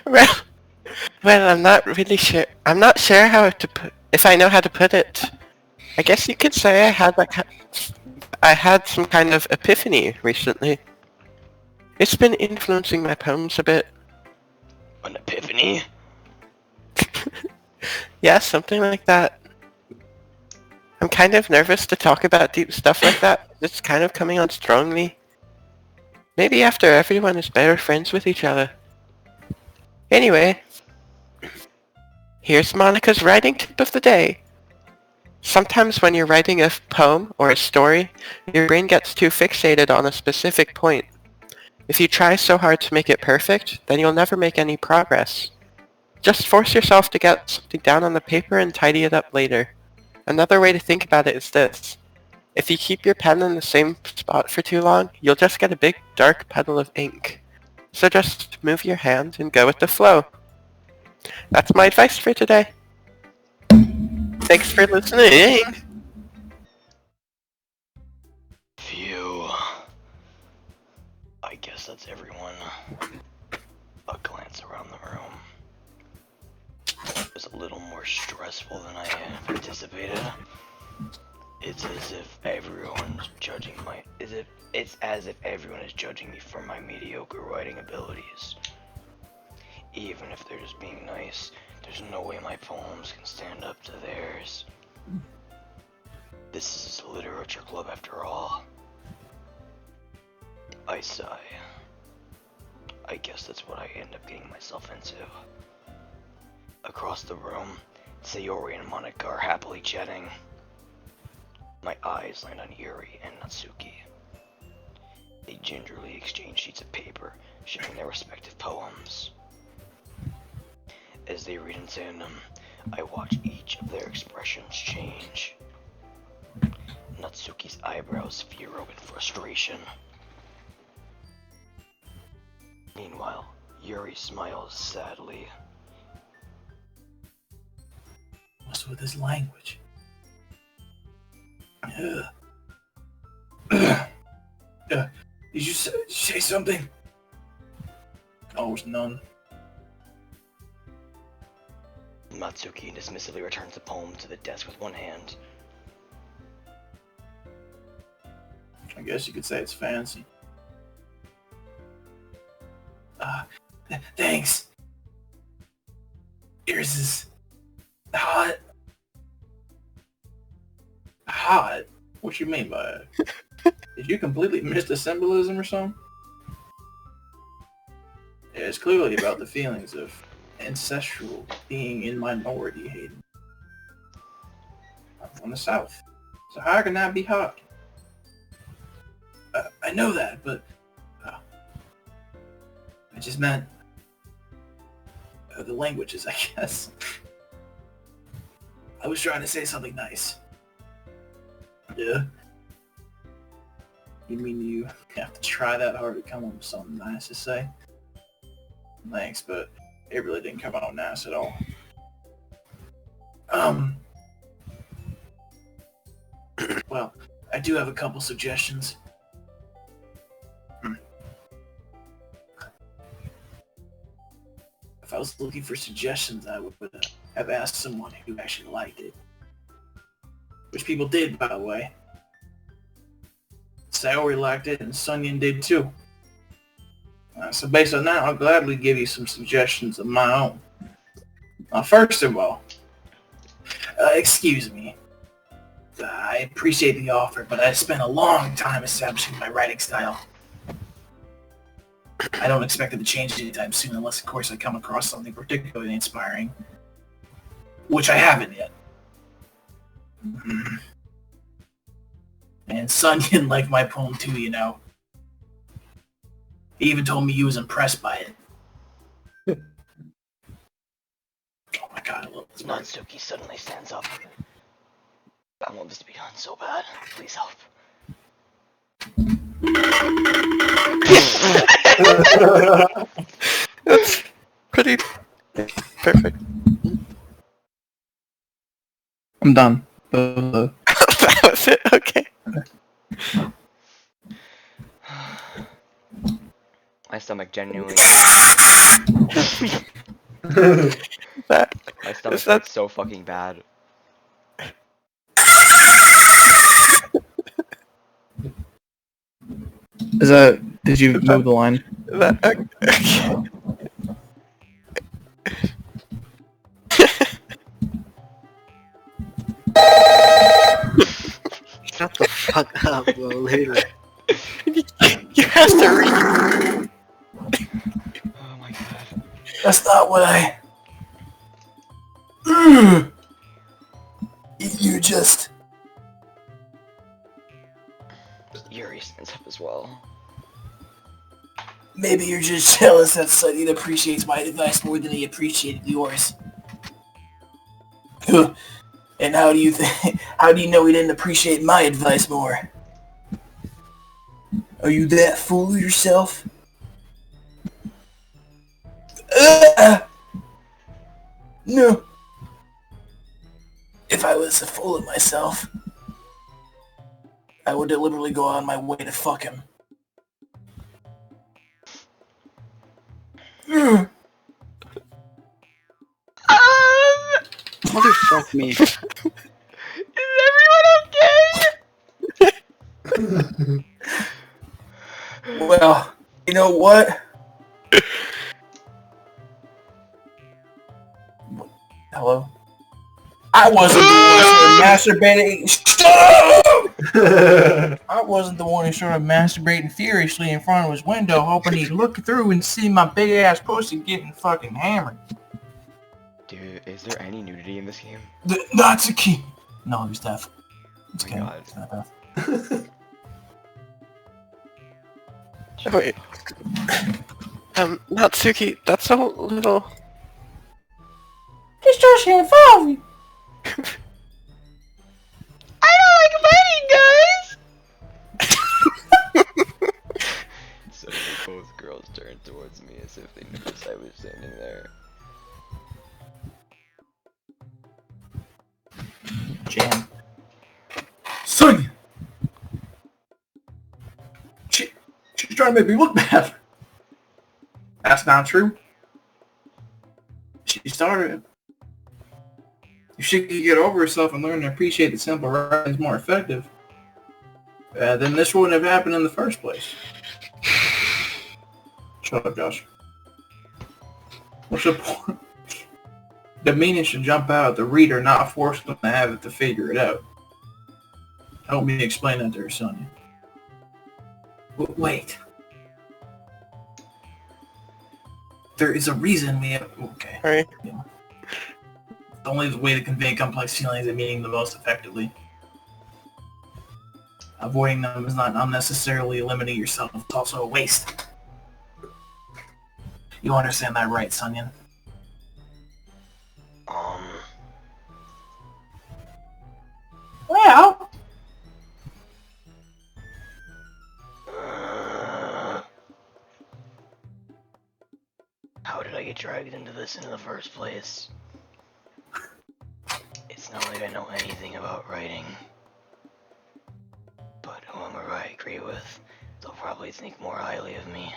Well, I'm not really sure. I'm not sure how to put. If I know how to put it. I guess you could say I had some kind of epiphany recently. It's been influencing my poems a bit. An epiphany? Yeah, something like that. I'm kind of nervous to talk about deep stuff like that. It's kind of coming on strongly. Maybe after everyone is better friends with each other. Anyway, here's Monica's writing tip of the day. Sometimes when you're writing a poem or a story, your brain gets too fixated on a specific point. If you try so hard to make it perfect, then you'll never make any progress. Just force yourself to get something down on the paper and tidy it up later. Another way to think about it is this. If you keep your pen in the same spot for too long, you'll just get a big dark puddle of ink. So just move your hand and go with the flow. That's my advice for today. Thanks for listening. Phew. I guess that's everyone. A glance around the room. It was a little more stressful than I had anticipated. It's as if everyone's judging it's as if everyone is judging me for my mediocre writing abilities. Even if they're just being nice, there's no way my poems can stand up to theirs. This is a literature club after all. I sigh. I guess that's what I end up getting myself into. Across the room, Sayori and Monica are happily chatting. My eyes land on Yuri and Natsuki. They gingerly exchange sheets of paper, sharing their respective poems. As they read in tandem, I watch each of their expressions change. Natsuki's eyebrows furrow in frustration. Meanwhile, Yuri smiles sadly. What's with his language? Did you say something? Oh, it's none. Natsuki dismissively returns the poem to the desk with one hand. I guess you could say it's fancy. Thanks. Yours is hot. Hot? What you mean by it? Did you completely miss the symbolism or something? Yeah, it's clearly about the feelings of ancestral being in minority, Hayden. I'm from the South, so how can that be hot? I know that, but I just meant the languages, I guess. I was trying to say something nice. Yeah. You mean you have to try that hard to come up with something nice to say? Thanks, but it really didn't come out nice at all. Well, I do have a couple suggestions. If I was looking for suggestions, I would have asked someone who actually liked it. Which people did, by the way. Saori liked it, and Sunyan did too. So based on that, I'll gladly give you some suggestions of my own. First of all, excuse me. I appreciate the offer, but I spent a long time establishing my writing style. I don't expect it to change anytime soon, unless, of course, I come across something particularly inspiring. Which I haven't yet. And Sunyan liked my poem too, you know. He even told me he was impressed by it. Oh my god, I love this part. Natsuki suddenly stands up. I want this to be done so bad. Please help. That's pretty perfect. I'm done. That was it? Okay. My stomach genuinely. That, My stomach that- hurts so fucking bad. Is that... Did you move the line? that, okay. Shut the fuck up, bro. Literally. You have to read. Oh my god. That's not what I... You just... Yuri stands up as well. Maybe you're just jealous that Sunny appreciates my advice more than he appreciated yours. And how do you know he didn't appreciate my advice more? Are you that full of yourself? No. If I was full of myself, I would deliberately go on my way to fuck him. Motherfuck me. Is everyone okay? Well, you know what? Hello? I wasn't the one masturbating. Shut up! I wasn't the one who started masturbating furiously in front of his window, hoping he'd look through and see my big ass pussy getting fucking hammered. Dude, is there any nudity in this game? Natsuki! No, it's deaf. It's Oh okay. my god. It's not deaf. Wait. Natsuki, that's a little... He's just involved. I don't like fighting, guys! Suddenly both girls turned towards me as if they noticed I was standing there. Jam. Sonya! She's trying to make me look bad. That's not true. She started it. If she could get over herself and learn to appreciate that simple writing is more effective, then this wouldn't have happened in the first place. Shut up, Josh. What's the point? The meaning should jump out at the reader, not force them to have it to figure it out. Help me explain that to her, Sonya. Wait. There is a reason we have... Okay. Right. Yeah. The only way to convey complex feelings is meeting them most effectively. Avoiding them is not unnecessarily limiting yourself. It's also a waste. You understand that, right, Sunyan? Well... How did I get dragged into this in the first place? It's not like I know anything about writing. But whoever I agree with, they'll probably think more highly of me.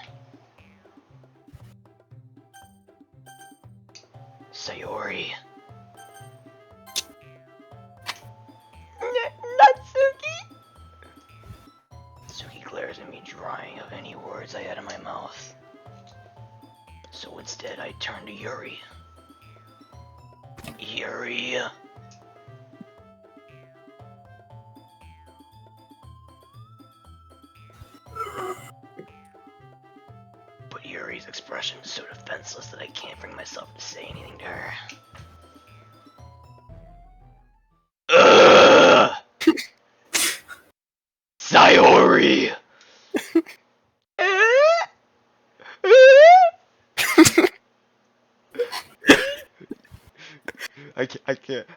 Sayori. Natsuki! Suki glares at me, drying of any words I had in my mouth. So instead, I turn to Yuri. Yuri. But Yuri's expression is so defenseless that I can't bring myself to say anything to her. Ugh! Sayori!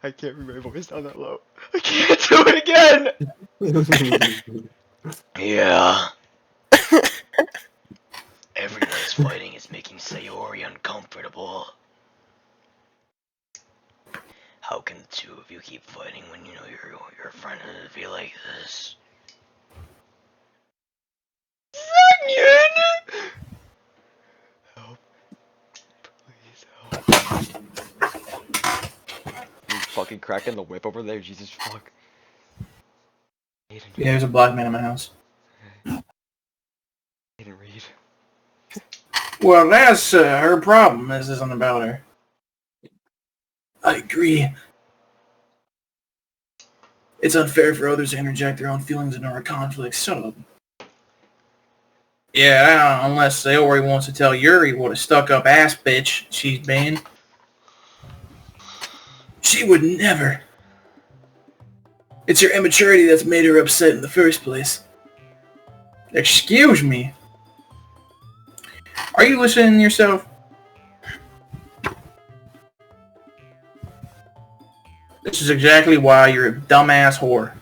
I can't bring my voice down that low. I can't do it again! Yeah. Everyone's fighting is making Sayori uncomfortable. How can the two of you keep fighting when you know your friend doesn't feel like this? Sunyan! Help. Please help. You fucking cracking the whip over there, Jesus fuck. Yeah, there's a black man in my house. Didn't read. Well, that's her problem. This isn't about her. I agree. It's unfair for others to interject their own feelings into our conflicts. Shut up. Yeah, unless Sayori wants to tell Yuri what a stuck-up ass bitch she's been. She would never. It's your immaturity that's made her upset in the first place. Excuse me. Are you listening to yourself? This is exactly why you're a dumbass whore.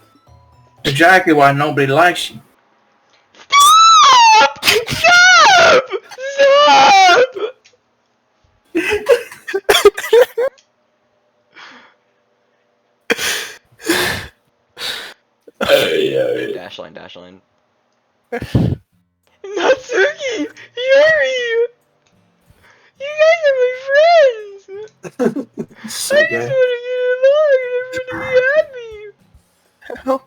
Exactly why nobody likes you. Stop! Stop! Stop! Dash line, dash line. Natsuki! Yuri! You guys are my friends! So I just gay. want to get along and everyone to be happy! Help.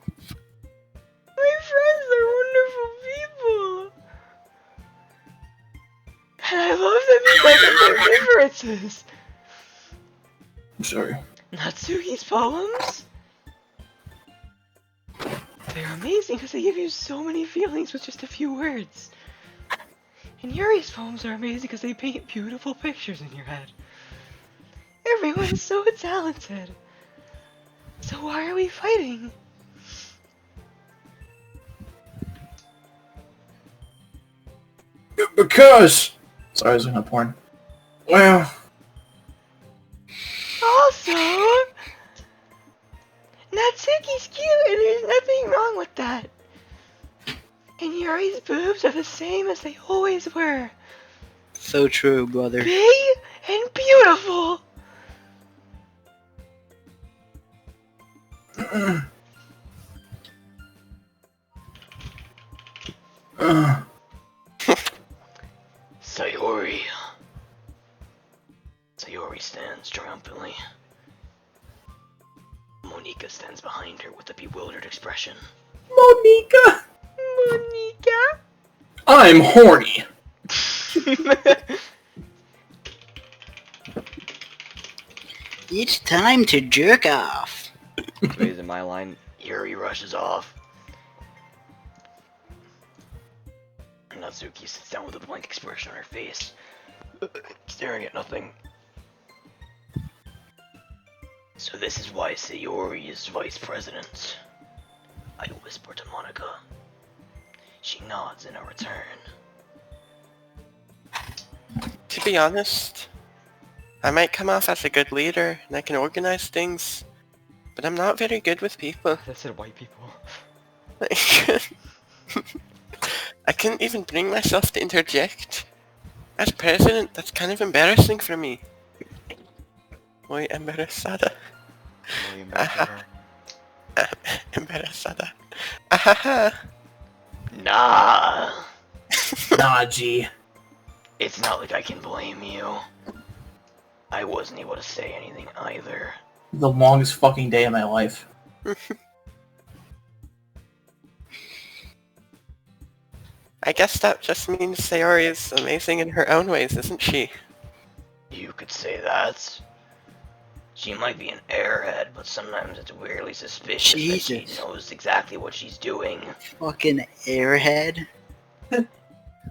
My friends are wonderful people! And I love that people have their differences! I'm sorry. Natsuki's poems? They're amazing because they give you so many feelings with just a few words. And Yuri's poems are amazing because they paint beautiful pictures in your head. Everyone's so talented. So why are we fighting? Because... Sorry, I was looking at porn. Well... Also, Natsuki's cute and there's nothing wrong with that. And Yuri's boobs are the same as they always were. So true, brother. Big and beautiful. Sayori. Sayori stands triumphantly. Monika stands behind her with a bewildered expression. Monika! Monika? I'm horny. It's time to jerk off. Wait, is it my line? Yuri rushes off. Natsuki sits down with a blank expression on her face, staring at nothing. So this is why Sayori is vice president. I whisper to Monica. She nods in a return. To be honest, I might come off as a good leader and I can organize things, but I'm not very good with people. That said white people. I couldn't even bring myself to interject. As president, that's kind of embarrassing for me. Muy embarazada. Muy embarrassada. Embarazada. Ahaha. Nah. Nah, G. It's not like I can blame you. I wasn't able to say anything either. The longest fucking day of my life. I guess that just means Sayori is amazing in her own ways, isn't she? You could say that. She might be an airhead, but sometimes it's weirdly suspicious that she Jesus. knows exactly what she's doing. Fucking airhead.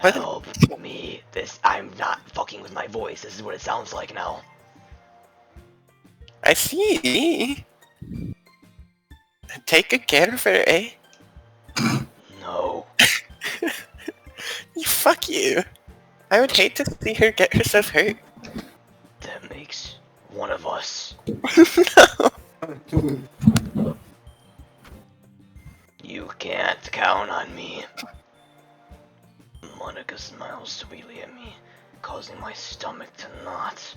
Help me. I'm not fucking with my voice. This is what it sounds like now. I see. Take good care of her, eh? No. Fuck you. I would hate to see her get herself hurt. That makes one of us. No. You can't count on me. Monica smiles sweetly at me, causing my stomach to knot.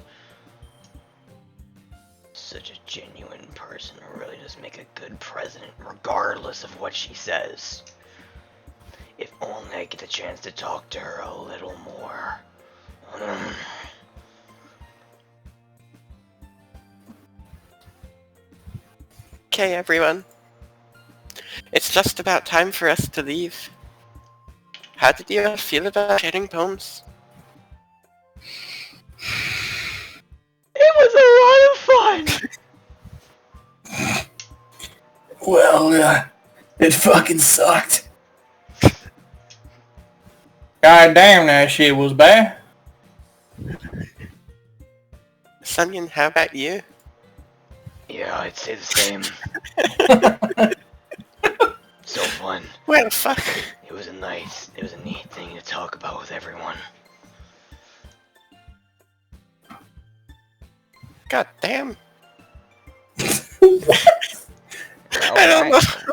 Such a genuine person really does make a good president, regardless of what she says. If only I get the chance to talk to her a little more. Okay, everyone. It's just about time for us to leave. How did you all feel about sharing poems? It was a lot of fun! Well, it fucking sucked. God damn, that shit was bad. Sunyan, how about you? Yeah, I'd say the same. So fun. Well, fuck. It was a neat thing to talk about with everyone. God damn. Well, I don't know. alright.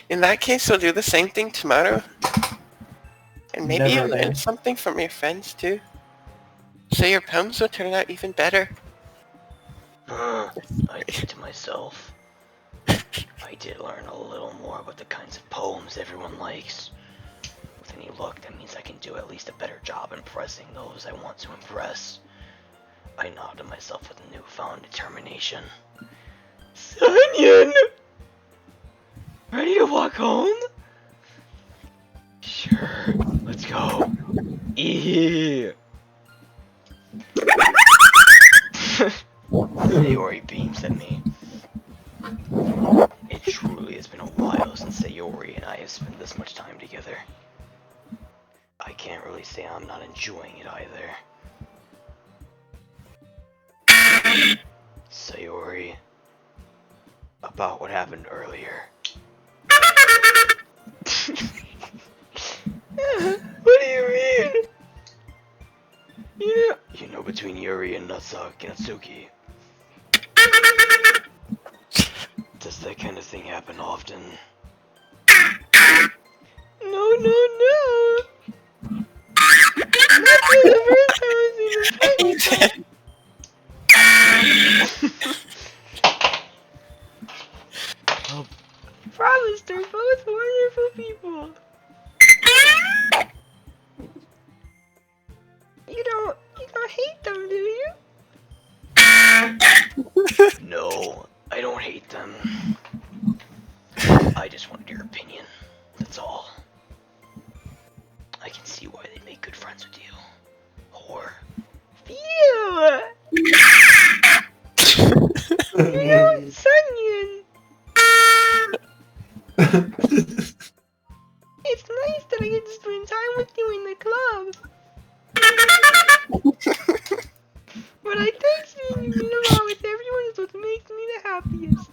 In that case, we'll do the same thing tomorrow. And maybe Never you'll learn again. something from your friends too. So your poems will turn out even better. I think to myself, I did learn a little more about the kinds of poems everyone likes. With any luck, that means I can do at least a better job impressing those I want to impress. I nod to myself with newfound determination. Sunyan! Ready to walk home? Sure, let's go. Eee. Sayori beams at me. It truly has been a while since Sayori and I have spent this much time together. I can't really say I'm not enjoying it either. Sayori, about what happened earlier. What do you mean? You know, between Yuri and Natsuki. Does that kind of thing happen often? No. That's the first time I've seen a Promise, they're both wonderful people. You don't hate them, do you? No, I don't hate them. I just wanted your opinion. That's all. I can see why they make good friends with you. Whore. Phew! Sunyan! It's nice that I get to spend time time with you in the club. But I think seeing you get along with everyone is what makes me the happiest.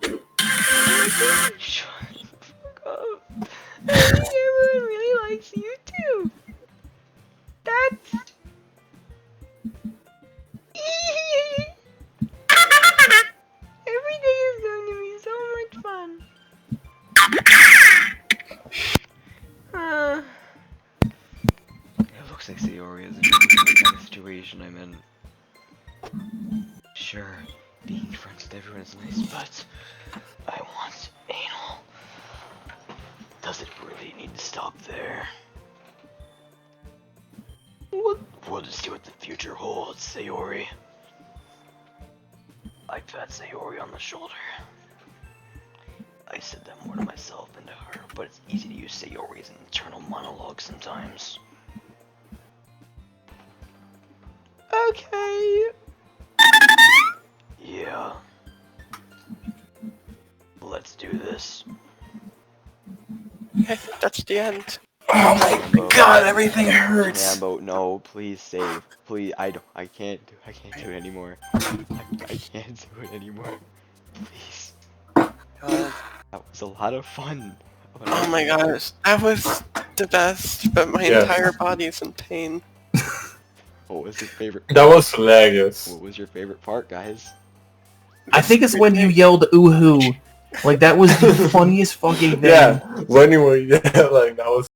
And I think shut the fuck up. I think everyone really likes you too. That's every day is going to be so much fun. It looks like Sayori is in the kind of situation I'm in. Sure, being friends with everyone is nice, but I want anal. Does it really need to stop there? We'll just see what the future holds, Sayori. I pat Sayori on the shoulder. I said that more to myself than to her, but it's easy to use Sayori as an internal monologue sometimes. Okay. Yeah. Let's do this. I think that's the end. Oh my god, everything hurts. Rambo, no, please save. Please, I can't do it anymore. I can't do it anymore. Please. God. That was a lot of fun. Oh my gosh, that was the best, but my Yes. entire body is in pain. What was your favorite? That was hilarious. What was your favorite part, guys? I think it's when you yelled "Uhu." Like that was the funniest fucking thing. Yeah, when you were like that was